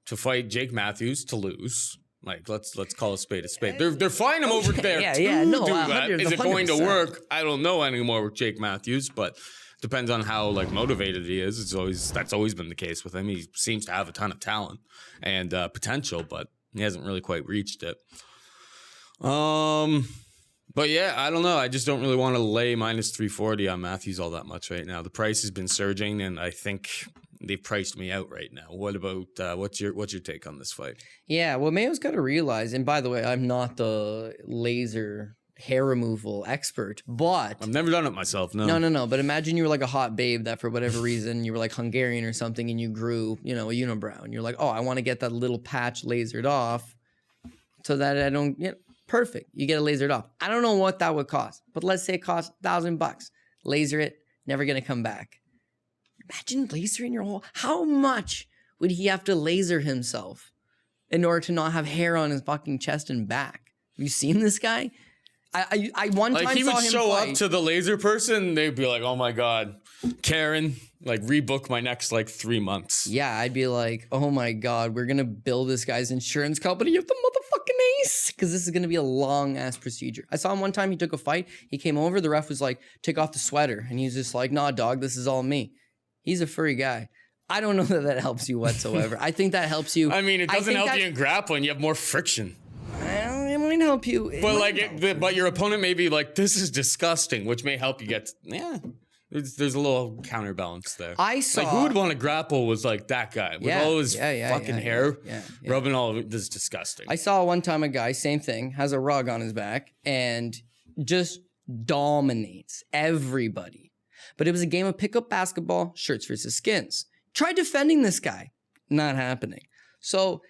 to fight Jake Matthews to lose. Like, let's call a spade a spade. They're flying him over there to do that. Is it going to work? I don't know anymore with Jake Matthews, but depends on how like motivated he is. That's always been the case with him. He seems to have a ton of talent and potential, but he hasn't really quite reached it. But yeah, I don't know. I just don't really want to lay minus 340 on Matthews all that much right now. The price has been surging, and I think they've priced me out right now. What about what's your take on this fight? Yeah, well, Mayo's got to realize, and by the way, I'm not the laser hair removal expert, but I've never done it myself. No. But imagine you were like a hot babe that for whatever reason you were like Hungarian or something, and you grew, a unibrow, and you're like, oh, I want to get that little patch lasered off so that I don't get perfect. You get it lasered off. I don't know what that would cost, but let's say it costs $1,000. Laser it, never gonna come back. Imagine lasering your whole. How much would he have to laser himself in order to not have hair on his fucking chest and back? Have you seen this guy? I one time like he saw would him show fight. up to the laser person, they'd be like, "Oh my god, Karen, like rebook my next like 3 months." Yeah, I'd be like, "Oh my god, we're gonna bill this guy's insurance company. You have the motherfucking ace, because this is gonna be a long ass procedure." I saw him one time. He took a fight. He came over. The ref was like, "Take off the sweater," and he's just like, "Nah, dog, this is all me." He's a furry guy. I don't know that helps you whatsoever. I think that helps you. I mean, it doesn't help you in grappling. You have more friction. It might help you. But your opponent may be like, "This is disgusting," which may help you get. Yeah, there's a little counterbalance there. I saw like who would want to grapple was like that guy with all his fucking hair rubbing all of it. This is disgusting. I saw one time a guy, same thing, has a rug on his back and just dominates everybody. But it was a game of pickup basketball, shirts versus skins. Try defending this guy. Not happening. So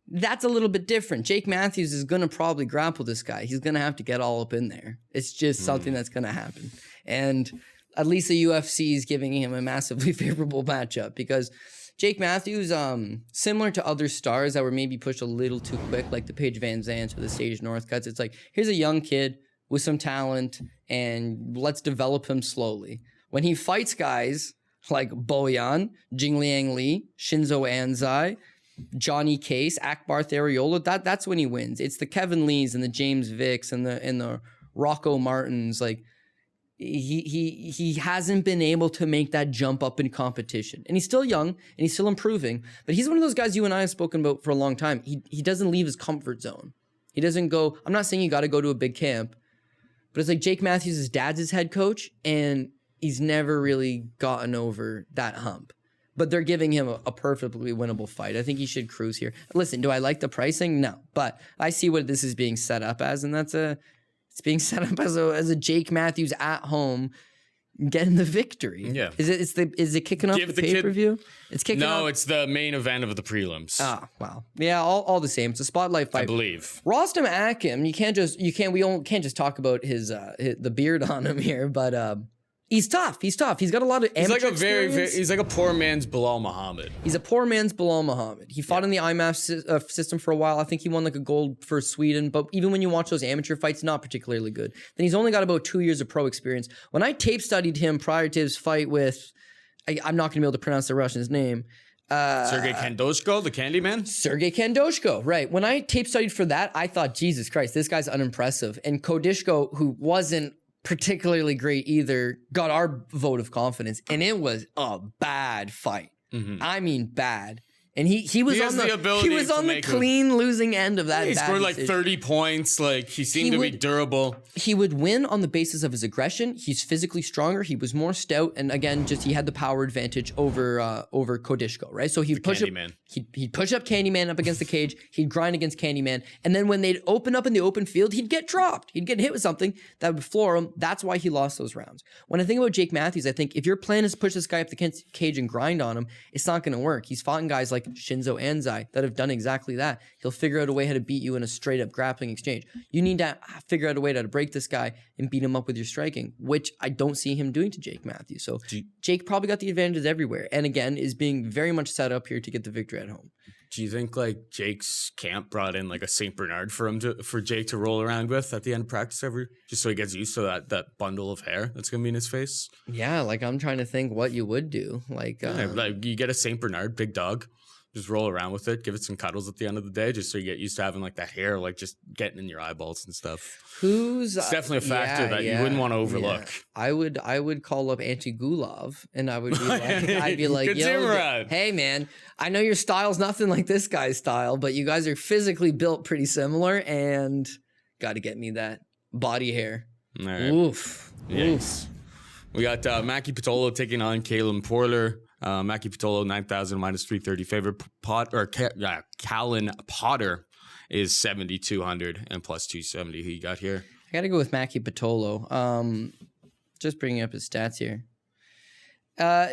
that's a little bit different. Jake Matthews is going to probably grapple this guy. He's going to have to get all up in there. It's just something that's going to happen. And at least the UFC is giving him a massively favorable matchup because Jake Matthews, similar to other stars that were maybe pushed a little too quick, like the Paige Van Zandt or the Sage Northcutts, it's like, here's a young kid with some talent and let's develop him slowly. When he fights guys like Boyan, Jingliang Li, Shinzo Anzai, Johnny Case, Akbar Theriola, that's when he wins. It's the Kevin Lees and the James Vicks and the Rocco Martins. Like he hasn't been able to make that jump up in competition. And he's still young and he's still improving. But he's one of those guys you and I have spoken about for a long time. He doesn't leave his comfort zone. He doesn't go, I'm not saying you got to go to a big camp, but it's like Jake Matthews' dad's his head coach and he's never really gotten over that hump. But they're giving him a perfectly winnable fight. I think he should cruise here. Listen, do I like the pricing? No. But I see what this is being set up as, and it's being set up as a Jake Matthews at home getting the victory. Yeah. Is it kicking off the pay-per-view? It's kicking off. No, it's the main event of the prelims. Ah, wow. Yeah, all the same. It's a spotlight fight. I believe. Rostam Akman, we can't just talk about his the beard on him here, but he's tough. He's got a lot of amateur experience. He's like a poor man's Bilal Muhammad. He's a poor man's Bilal Muhammad. He fought in the IMAF system for a while. I think he won like a gold for Sweden. But even when you watch those amateur fights, not particularly good. Then he's only got about 2 years of pro experience. When I tape studied him prior to his fight with, I'm not going to be able to pronounce the Russian's name. Sergey Kandoshko, the Candyman? Sergey Kandoshko, right. When I tape studied for that, I thought, Jesus Christ, this guy's unimpressive. And Kodishko, who wasn't particularly great either, got our vote of confidence, and it was a bad fight. Mm-hmm. I mean bad. And he was on the clean losing end of that. He scored like 30 points. Like he seemed to be durable. He would win on the basis of his aggression. He's physically stronger. He was more stout, and again, he had the power advantage over Kodishko, right? So he'd push up Candyman up against the cage. He'd grind against Candyman, and then when they'd open up in the open field, he'd get dropped. He'd get hit with something that would floor him. That's why he lost those rounds. When I think about Jake Matthews, I think if your plan is to push this guy up the cage and grind on him, it's not going to work. He's fought guys like like Shinzo Anzai that have done exactly that. He'll figure out a way how to beat you in a straight up grappling exchange. You need to figure out a way to break this guy and beat him up with your striking, which I don't see him doing to Jake Matthews. So Jake probably got the advantages everywhere. And again, is being very much set up here to get the victory at home. Do you think like Jake's camp brought in like a Saint Bernard for Jake to roll around with at the end of practice just so he gets used to that bundle of hair that's gonna be in his face? Yeah, like I'm trying to think what you would do. Like you get a Saint Bernard, big dog, just roll around with it, give it some cuddles at the end of the day, just so you get used to having like that hair like just getting in your eyeballs and stuff. Who's it's definitely a factor that you wouldn't want to overlook. Yeah. I would call up Anti Gulov and I would be like, I'd be like, yo, hey man, I know your style's nothing like this guy's style, but you guys are physically built pretty similar and got to get me that body hair. All right. Oof. Yes. We got Maki Pitolo taking on Kalen Porter. Maki Pitolo 9,000 minus 330 favorite. Callan Potter is 7,200 and plus 270. Who you got here? I got to go with Maki Pitolo. Just bringing up his stats here.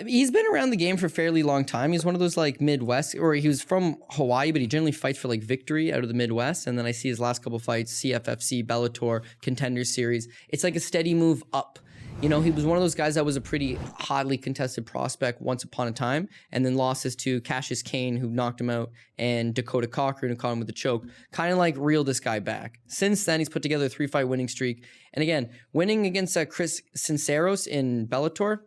He's been around the game for a fairly long time. He's one of those like Midwest, or he was from Hawaii, but he generally fights for like victory out of the Midwest. And then I see his last couple fights, CFFC, Bellator, Contender Series. It's like a steady move up. You know, he was one of those guys that was a pretty hotly contested prospect once upon a time, and then losses to Cassius Kane, who knocked him out, and Dakota Cochran, who caught him with the choke, kind of like reeled this guy back. Since then, he's put together a 3-fight winning streak. And again, winning against Chris Sinceros in Bellator,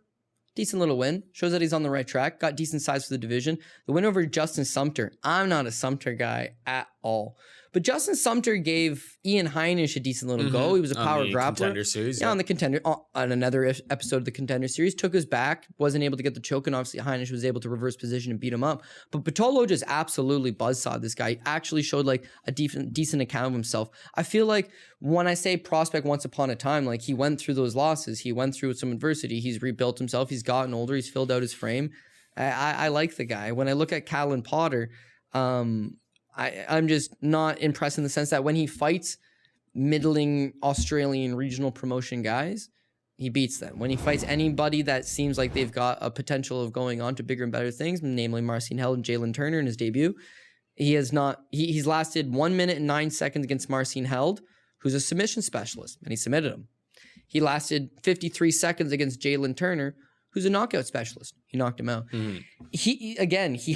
decent little win. Shows that he's on the right track. Got decent size for the division. The win over Justin Sumter. I'm not a Sumter guy at all. But Justin Sumter gave Ian Heinisch a decent little go. He was a power grappler. Contender Series, on the Contender, on another episode of the Contender Series. Took his back, wasn't able to get the choke, and obviously Heinisch was able to reverse position and beat him up. But Pitolo just absolutely buzzsawed this guy. He actually showed like a decent account of himself. I feel like when I say prospect once upon a time, like he went through those losses. He went through some adversity. He's rebuilt himself. He's gotten older. He's filled out his frame. I like the guy. When I look at Callan Potter, I'm just not impressed in the sense that when he fights middling Australian regional promotion guys, he beats them. When he fights anybody that seems like they've got a potential of going on to bigger and better things, namely Marcin Held and Jalen Turner in his debut, he's lasted 1 minute and 9 seconds against Marcin Held, who's a submission specialist, and he submitted him. He lasted 53 seconds against Jalen Turner, who's a knockout specialist. He knocked him out. He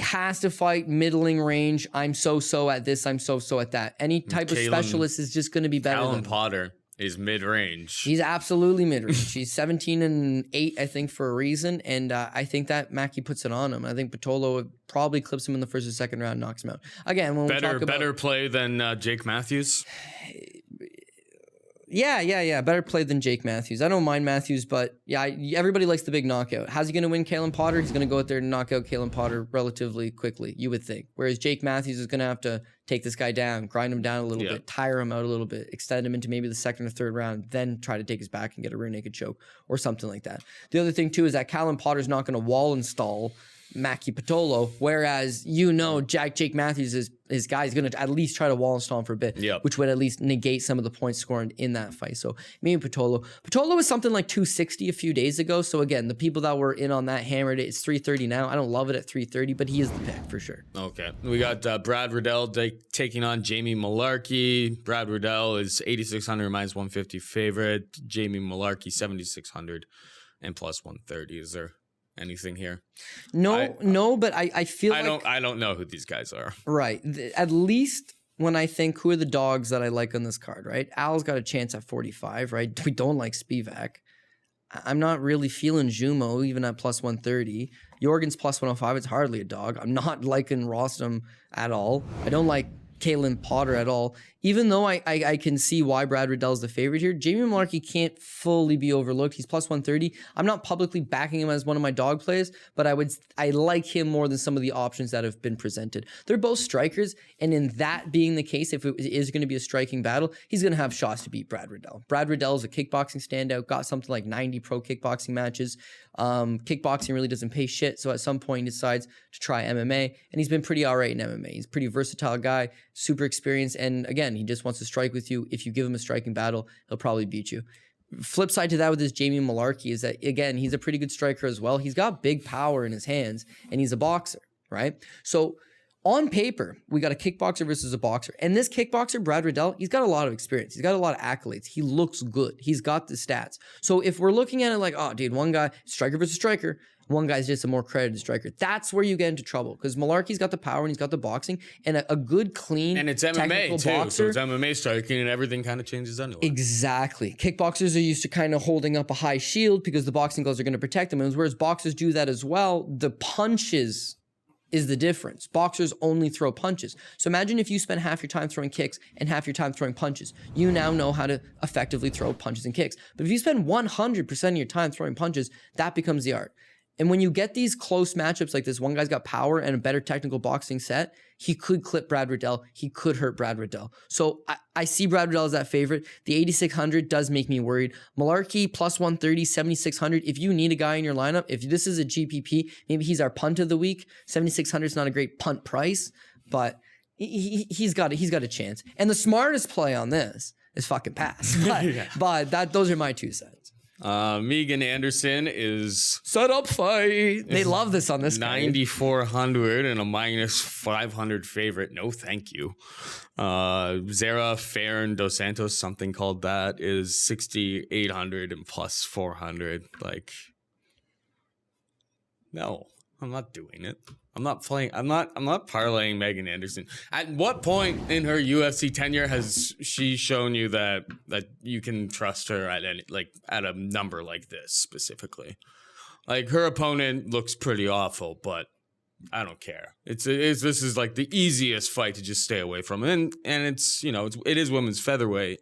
has to fight middling range. I'm so at this, I'm so at that. Any type of specialist is just going to be better than Potter is mid-range. He's absolutely mid-range. He's 17-8, I think, for a reason, and I think that Maki puts it on him. I think Pitolo probably clips him in the first or second round, knocks him out. Again, when we talk about better play than Jake Matthews. Yeah. Better play than Jake Matthews. I don't mind Matthews, but yeah, everybody likes the big knockout. How's he going to win Callan Potter? He's going to go out there and knock out Callan Potter relatively quickly, you would think. Whereas Jake Matthews is going to have to take this guy down, grind him down a little bit, tire him out a little bit, extend him into maybe the second or third round, then try to take his back and get a rear naked choke or something like that. The other thing, too, is that Callan Potter's not going to wall install Maki Pitolo, whereas Jake Matthews is his guy is going to at least try to wall install him for a bit, which would at least negate some of the points scored in that fight. So maybe Pitolo was something like 260 a few days ago. So again, the people that were in on that hammered it. It's 330 now. I don't love it at 330, but he is the pick for sure. Okay, we got Brad Riddell taking on Jamie Mularkey. Brad Riddell is 8,600 minus 150 favorite. Jamie Mularkey 7,600 and plus 130. Is there anything here? No, but I feel I don't know who these guys are. Right. At least when I think who are the dogs that I like on this card, right? Al's got a chance at 45, right? We don't like Spivak. I'm not really feeling Jumeau even at plus 130. Jorgen's plus 105. It's hardly a dog. I'm not liking Rostam at all. I don't like Callan Potter at all. Even though I can see why Brad Riddell's the favorite here, Jamie Mularkey can't fully be overlooked. He's plus 130. I'm not publicly backing him as one of my dog plays, but I like him more than some of the options that have been presented. They're both strikers, and in that being the case, if it is going to be a striking battle, he's going to have shots to beat Brad Riddell. Brad Riddell is a kickboxing standout, got something like 90 pro kickboxing matches. Kickboxing really doesn't pay shit, so at some point he decides to try MMA, and he's been pretty all right in MMA. He's a pretty versatile guy, super experienced, and again, he just wants to strike with you. If you give him a striking battle, he'll probably beat you. Flip side to that with this Jamie Mularkey is that, again, he's a pretty good striker as well. He's got big power in his hands, and he's a boxer, right? So On paper, we got a kickboxer versus a boxer. And this kickboxer, Brad Riddell, he's got a lot of experience. He's got a lot of accolades. He looks good. He's got the stats. So if we're looking at it like, oh, dude, one guy, striker versus striker, one guy's just a more credited striker. That's where you get into trouble because Mularkey's got the power and he's got the boxing and a good, clean, and it's MMA too. boxer. So it's MMA striking and everything kind of changes anyway. Exactly. Kickboxers are used to kind of holding up a high shield because the boxing gloves are going to protect them. And whereas boxers do that as well, the punches is the difference. Boxers only throw punches. So imagine if you spend half your time throwing kicks and half your time throwing punches. You now know how to effectively throw punches and kicks. But if you spend 100% of your time throwing punches, that becomes the art. And when you get these close matchups like this, one guy's got power and a better technical boxing set, he could clip Brad Riddell. He could hurt Brad Riddell. So I see Brad Riddell as that favorite. The 8,600 does make me worried. Mularkey plus 130, 7,600. If you need a guy in your lineup, if this is a GPP, maybe he's our punt of the week. 7,600 is not a great punt price, but he's got a chance. And the smartest play on this is fucking pass. But those are my 2 cents. Megan Anderson is set up fight. They love this on this 9,400 and a minus 500 favorite. No, thank you. Zara Farron dos Santos, something called that, is 6,800 and plus 400. Like, no, I'm not doing it. I'm not parlaying Megan Anderson. At what point in her UFC tenure has she shown you that you can trust her at at a number like this specifically? Like, her opponent looks pretty awful, but I don't care. This is like the easiest fight to just stay away from, and it's it is women's featherweight.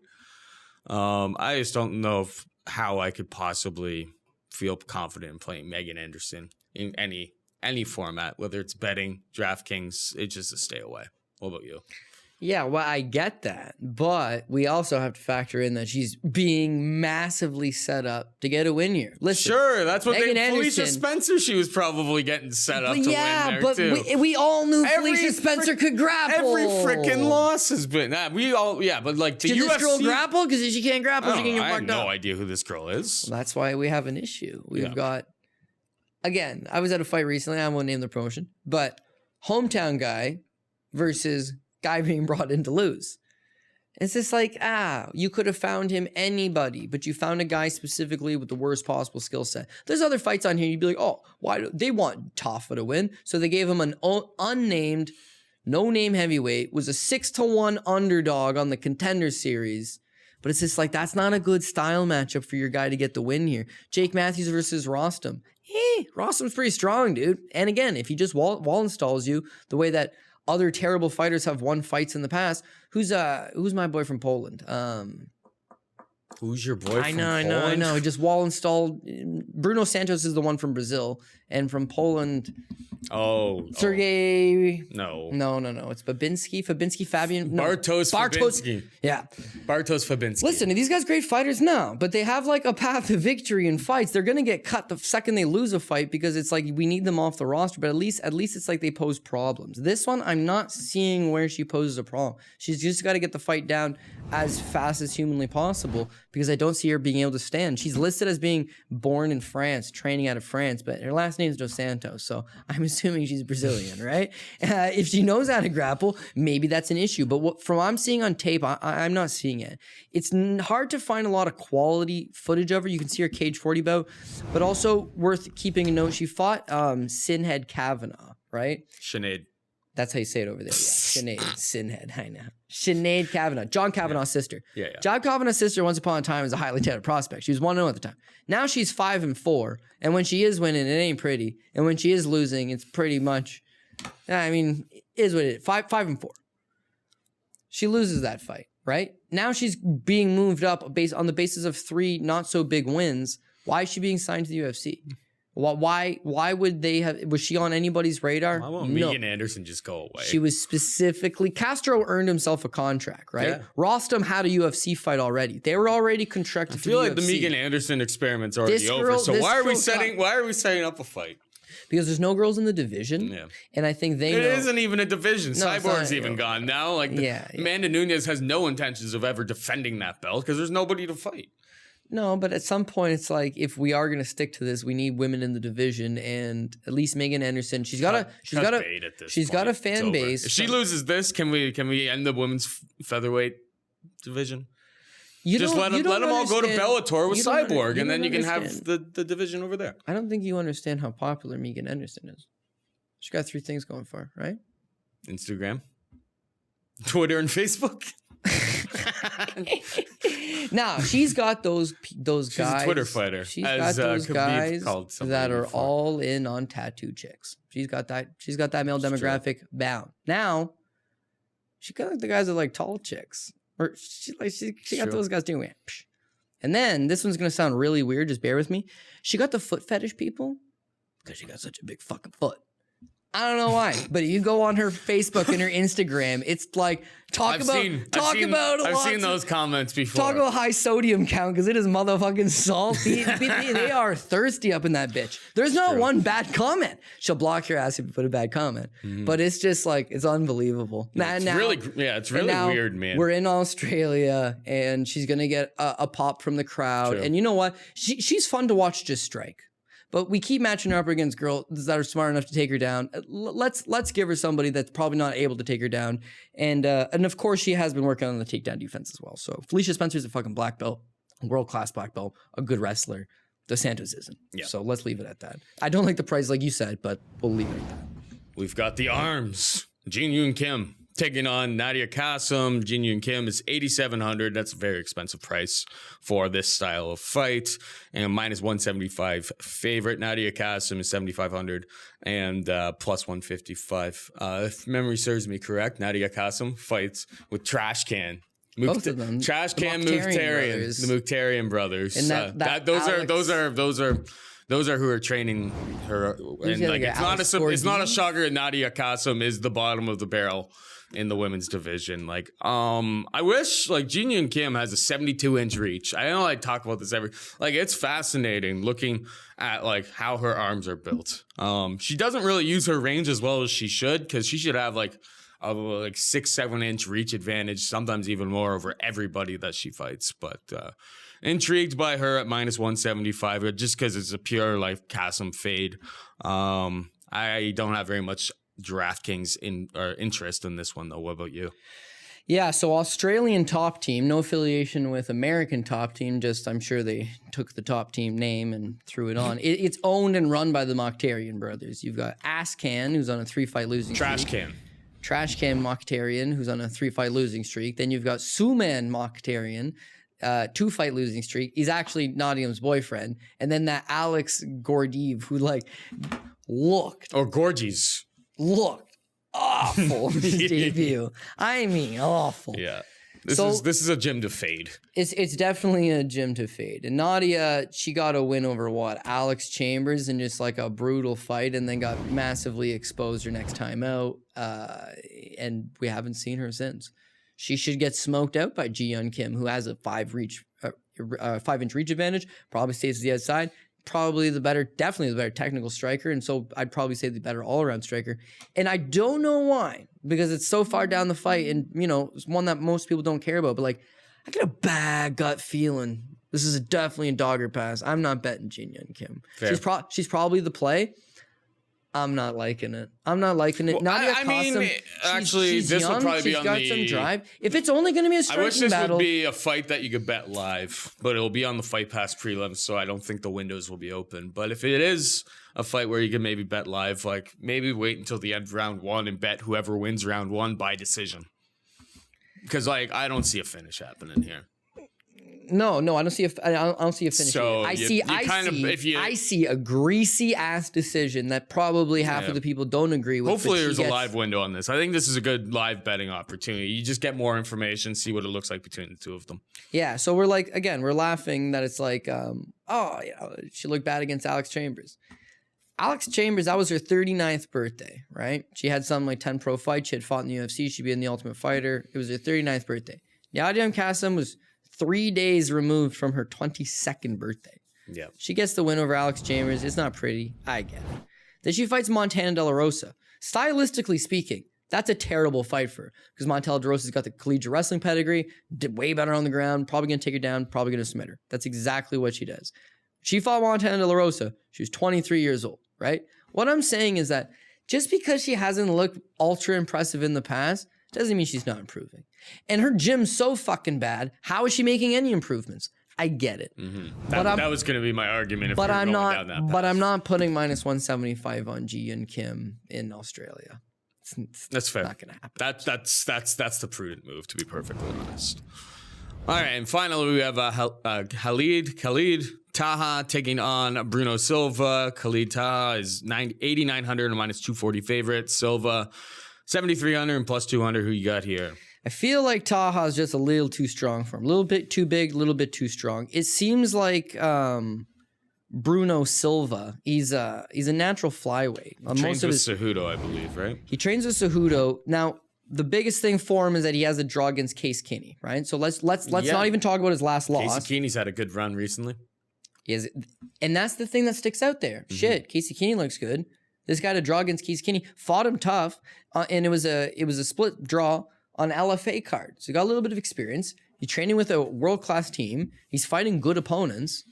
I just don't know how I could possibly feel confident in playing Megan Anderson in any format, whether it's betting, DraftKings. It's just a stay away. What about you? Yeah, well, I get that, but we also have to factor in that she's being massively set up to get a win here. Listen, sure, that's what Megan Felicia Spencer, she was probably getting set up to win there too. We all knew Felicia Spencer could grapple. Every freaking loss has been but like the Can UFC. this girl grapple? Because if she can't grapple, she can get I have fucked up. no idea who this girl is. Well, that's why we have an issue. We've got. Again, I was at a fight recently. I won't name the promotion, but hometown guy versus guy being brought in to lose. It's just like, you could have found him anybody, but you found a guy specifically with the worst possible skill set. There's other fights on here. You'd be like, oh, why do they want Tafa to win? So they gave him an unnamed, no-name heavyweight, was a 6-1 underdog on the Contender Series. But it's just like, that's not a good style matchup for your guy to get the win here. Jake Matthews versus Rostam. Rostam's pretty strong, dude. And again, if he just wall installs you the way that other terrible fighters have won fights in the past, who's my boy from Poland? Who's your boy from Poland? I know. He just wall installed. Bruno Santos is the one from Brazil. And from Poland... Sergey... No. It's Fabinski, Fabian... No. Bartosz Fabinski. Yeah. Bartosz Fabinski. Listen, are these guys great fighters? No. But they have like a path to victory in fights. They're going to get cut the second they lose a fight because it's like we need them off the roster. But at least it's like they pose problems. This one, I'm not seeing where she poses a problem. She's just got to get the fight down as fast as humanly possible because I don't see her being able to stand. She's listed as being born in France, training out of France, but her last name is Dos Santos, so I'm assuming she's Brazilian, right? If she knows how to grapple, maybe that's an issue, but from what I'm seeing on tape, I'm not seeing it. It's hard to find a lot of quality footage of her. You can see her cage 40 bout, but also worth keeping a note, she fought Sinhead Kavanaugh, right? Sinead. That's how you say it over there. Yeah, Sinead, Sinhead, I know. Sinead Kavanaugh, John Kavanaugh's sister. Yeah. John Kavanagh's sister, once upon a time, was a highly touted prospect. She was 1-0 at the time. Now she's 5-4, and when she is winning, it ain't pretty. And when she is losing, it's pretty much, it is what it is. 5-4. She loses that fight, right? Now she's being moved up based on the basis of 3 not so big wins. Why is she being signed to the UFC? Why would they have? Was she on anybody's radar? Why won't Megan Anderson just go away? She was specifically... Castro earned himself a contract, right? Yeah. Rostam had a UFC fight already. They were already contracted to the UFC. I feel like the Megan Anderson experiment's already over. So why are we setting up a fight? Because there's no girls in the division. Yeah. And I think it isn't even a division. No, Cyborg's even gone now. Amanda Nunes has no intentions of ever defending that belt because there's nobody to fight. No, but at some point, it's like if we are going to stick to this, we need women in the division, and at least Megan Anderson. She's got a fan base. If she loses this, can we end the women's featherweight division? Just let them all go to Bellator with Cyborg, and then you can have the division over there. I don't think you understand how popular Megan Anderson is. She's got 3 things going for her, right? Instagram, Twitter, and Facebook. Now she's got those guys. She's a Twitter fighter. She's got those guys that are all in on tattoo chicks. She's got that male demographic bound. Now she got the guys that like tall chicks, or she got those guys doing it. And then this one's gonna sound really weird. Just bear with me. She got the foot fetish people because she got such a big fucking foot. I don't know why, but you go on her Facebook and her Instagram, it's like I've seen those comments before. Talk about high sodium count because it is motherfucking salty. They are thirsty up in that bitch. There's not one bad comment. She'll block your ass if you put a bad comment, but it's just like it's unbelievable. It's really weird, man. We're in Australia and she's gonna get a pop from the crowd, and you know what? She's fun to watch just strike. But we keep matching her up against girls that are smart enough to take her down. Let's give her somebody that's probably not able to take her down. And of course, she has been working on the takedown defense as well. So Felicia Spencer's a fucking black belt, a world-class black belt, a good wrestler. The Santos isn't. Yeah. So let's leave it at that. I don't like the price like you said, but we'll leave it at that. We've got the arms. Jin Yoon Kim taking on Nadia Kassem. Jin Yoon Kim is $8,700. That's a very expensive price for this style of fight. And minus 175 favorite. Nadia Kassem is $7,500 and plus 155. If memory serves me correct, Nadia Kassem fights with Trash Can. Both of them. Trash Can Mukhtarian. The Mukhtarian brothers. And those are who are training her. And like, it's not a shocker that Nadia Kassem is the bottom of the barrel in the women's division. Like, I wish like Jin Yoon Kim has a 72-inch reach. I know I talk about this it's fascinating looking at like how her arms are built. She doesn't really use her range as well as she should, because she should have like a 6-7 inch reach advantage, sometimes even more over everybody that she fights. But intrigued by her at minus 175, just because it's a pure like Kassem fade. I don't have very much DraftKings interest in this one though. What about you? Yeah, so Australian top team, no affiliation with American top team. Just I'm sure they took the top team name and threw it on. It's owned and run by the Mokhtarian brothers. You've got Ascan, who's on a 3-fight losing streak. Trash Can Mokhtarian, who's on a 3-fight losing streak. Then you've got Suman Mokhtarian, 2-fight losing streak. He's actually Nadiam's boyfriend. And then that Alex Gordeev, who looked awful in his debut. I mean, awful. Yeah. This is a gym to fade. It's definitely a gym to fade. And Nadia, she got a win over Alex Chambers in just like a brutal fight, and then got massively exposed her next time out. And we haven't seen her since. She should get smoked out by Ji Yeon Kim, who has a 5-inch reach advantage. Probably stays to the outside. Definitely the better technical striker, and so I'd probably say the better all-around striker. And I don't know why, because it's so far down the fight, and it's one that most people don't care about. But I get a bad gut feeling this is definitely a dogger pass. I'm not betting Jin Yeon Kim. She's probably the play. I'm not liking it. Well, Nadia Kassem, she's this young, would probably be on got some drive. If it's only going to be a striking battle. I wish this would be a fight that you could bet live, but it'll be on the Fight Pass prelims, so I don't think the windows will be open. But if it is a fight where you can maybe bet live, maybe wait until the end of round 1 and bet whoever wins round 1 by decision. Because I don't see a finish happening here. No, I don't see a finish. So I see a greasy ass decision that probably half of the people don't agree with. Hopefully there's a live window on this. I think this is a good live betting opportunity. You just get more information, see what it looks like between the two of them. Yeah, so we're laughing that it's she looked bad against Alex Chambers. Alex Chambers, that was her 39th birthday, right? She had some 10 pro fights. She had fought in the UFC. She'd be in the Ultimate Fighter. It was her 39th birthday. Nadia Kassem was 3 days removed from her 22nd birthday. Yeah. She gets the win over Alex Chambers. It's not pretty. I get it. Then she fights Montana De La Rosa. Stylistically speaking, That's a terrible fight for her because Montel De Rosa's got the collegiate wrestling pedigree, did way better on the ground, probably going to take her down, probably going to submit her. That's exactly what she does. She fought Montana De La Rosa. She was 23 years old, right? What I'm saying is that just because she hasn't looked ultra impressive in the past doesn't mean she's not improving. And her gym's so fucking bad. How is she making any improvements? I get it. That was going to be my argument. If we were going down that path. But I'm not putting minus 175 on Ji and Kim in Australia. That's fair. Not gonna happen. That's the prudent move, to be perfectly honest. All right, and finally we have Khalid Taha taking on Bruno Silva. Khalid Taha is 8,900 and minus 240 favorite. Silva 7,300 and plus 200. Who you got here? I feel like Taha is just a little too strong for him. A little bit too big, a little bit too strong. It seems like Bruno Silva, he's a natural flyweight. Trains with Cejudo, I believe, right? He trains with Cejudo. Now, the biggest thing for him is that he has a draw against Case Kinney, right? So let's not even talk about his last loss. Casey Kinney's had a good run recently. And that's the thing that sticks out there. Shit, Casey Kinney looks good. This guy had a draw against Casey Kinney, fought him tough, and it was a split draw on LFA card. So he got a little bit of experience. He's training with a world-class team. He's fighting good opponents.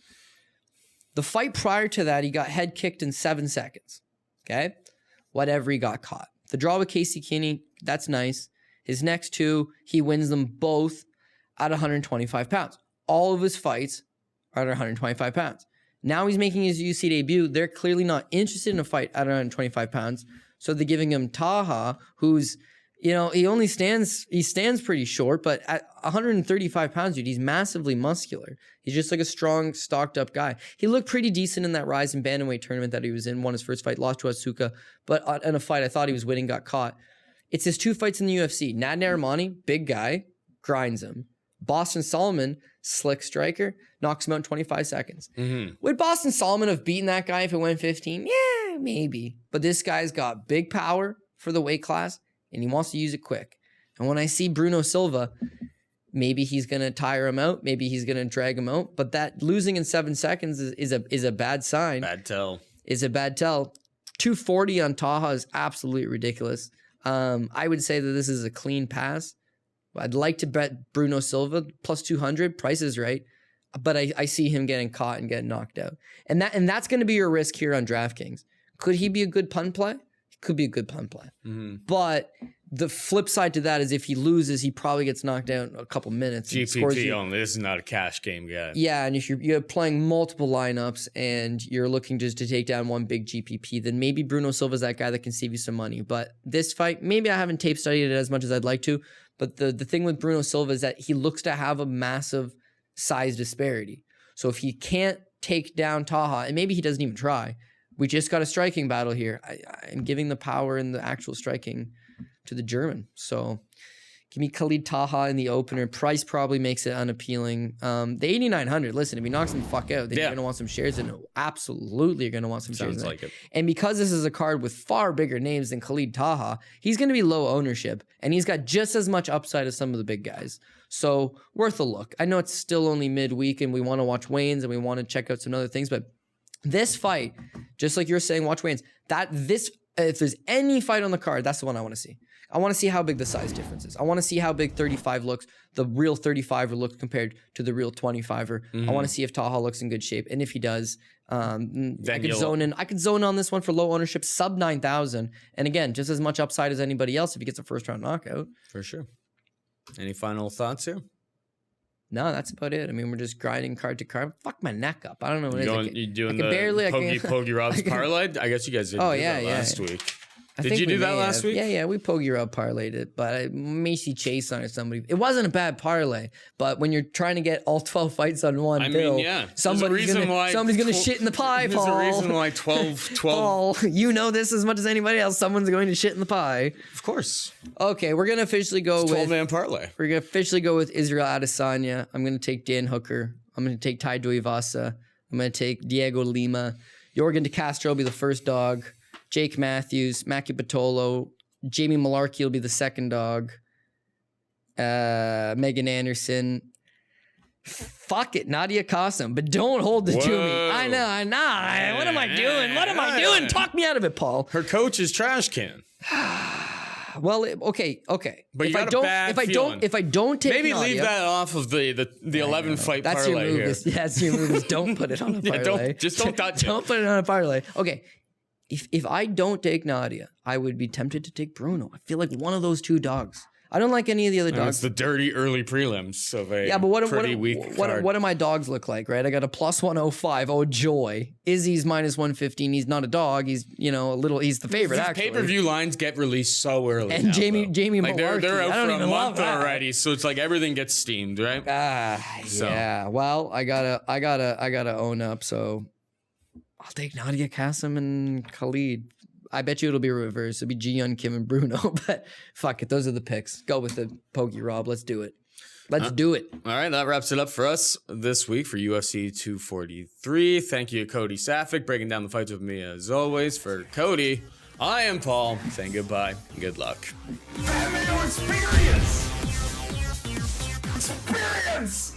The fight prior to that, he got head kicked in 7 seconds. Okay? Whatever, he got caught. The draw with Casey Kinney, that's nice. His next two, he wins them both at 125 pounds. All of his fights are at 125 pounds. Now he's making his UFC debut. They're clearly not interested in a fight at 125 pounds. So they're giving him Taha, who's, he stands pretty short, but at 135 pounds, dude, he's massively muscular. He's just like a strong, stocked up guy. He looked pretty decent in that Rise and Bantamweight tournament that he was in, won his first fight, lost to Asuka, but in a fight I thought he was winning, got caught. It's his 2 fights in the UFC. Nad Narimani, big guy, grinds him. Boston Solomon, slick striker, knocks him out in 25 seconds. Would Boston Solomon have beaten that guy if it went 15? Yeah, maybe. But this guy's got big power for the weight class, and he wants to use it quick. And when I see Bruno Silva, maybe he's going to tire him out. Maybe he's going to drag him out. But that losing in 7 seconds is a bad sign. Bad tell. Is a bad tell. 240 on Taha is absolutely ridiculous. I would say that this is a clean pass. I'd like to bet Bruno Silva plus 200. Price is right. But I see him getting caught and getting knocked out. And that's going to be your risk here on DraftKings. Could he be a good punt play? He could be a good punt play. But the flip side to that is if he loses, he probably gets knocked out in a couple minutes. GPP only. This is not a cash game, guy. Yeah, and if you're playing multiple lineups and you're looking just to take down one big GPP, then maybe Bruno Silva's that guy that can save you some money. But this fight, maybe I haven't tape studied it as much as I'd like to. But the thing with Bruno Silva is that he looks to have a massive size disparity. So if he can't take down Taha, and maybe he doesn't even try, we just got a striking battle here. I'm giving the power and the actual striking to the German. So give me Khalid Taha in the opener. Price probably makes it unappealing. The 8,900, listen, if he knocks him the fuck out, then you're going to want some shares in it. Absolutely, you're going to want some shares in it. Sounds like it. And because this is a card with far bigger names than Khalid Taha, he's going to be low ownership, and he's got just as much upside as some of the big guys. So worth a look. I know it's still only midweek, and we want to watch weigh-ins, and we want to check out some other things, but this fight, just like you're saying, watch weigh-ins, if there's any fight on the card, that's the one I want to see. I want to see how big the size difference is. I want to see how big 35 looks, the real 35er looks compared to the real 25er. I want to see if Taha looks in good shape. And if he does, I could zone in. I could zone on this one for low ownership, sub 9,000. And again, just as much upside as anybody else if he gets a first round knockout. For sure. Any final thoughts here? No, that's about it. I mean, we're just grinding card to card. Fuck my neck up. I don't know what it is. You doing the Pogi Rob's parlay? I guess you guys did that last week. Did you do that last week? Yeah, we Pogi Rob parlayed it, but Macy Chase on or somebody. It wasn't a bad parlay, but when you're trying to get all 12 fights on one bill, somebody's gonna shit in the pie, Paul. There's a reason why 12... Paul, you know this as much as anybody else. Someone's going to shit in the pie. Of course. Okay, we're gonna officially go with 12-man parlay. We're gonna officially go with Israel Adesanya. I'm gonna take Dan Hooker. I'm gonna take Tai Tuivasa. I'm gonna take Diego Lima. Jorgen De Castro will be the first dog. Jake Matthews, Maki Pitolo, Jamie Mularkey will be the second dog. Megan Anderson. Fuck it, Nadia Kassem, but don't hold it to me. I know. What am I doing? Talk me out of it, Paul. Her coach is trash can. Well, okay. But you if I got a don't, bad if I feeling. don't, if I don't take Maybe Nadia, leave that off of the 11 fight that's your parlay move. here. That's your move. Is don't put it on a parlay. Don't touch it. Don't put it on a parlay. Okay. If I don't take Nadia, I would be tempted to take Bruno. I feel like one of those two dogs. I don't like any of the other And dogs. it's the dirty early prelims of a Yeah, but pretty weak card. what do my dogs look like, right? I got a plus 105. Oh, joy. Izzy's minus 115. He's not a dog. He's, a little, he's the favorite, These actually. pay-per-view lines get released so early. And now, Jamie though. Mularkey. They're I out don't for a even love month that. already, so it's like everything gets steamed, right? So. Yeah. Well, I gotta own up. So I'll take Nadia, Kassem, and Khalid. I bet you it'll be reversed. It'll be Jiyoung, Kim, and Bruno. But fuck it, those are the picks. Go with the Pokey Rob. Let's do it. Let's do it. All right, that wraps it up for us this week for UFC 243. Thank you, Cody Saftic, breaking down the fights with me as always. For Cody, I am Paul. Saying goodbye. Good luck. Mayo experience! Experience!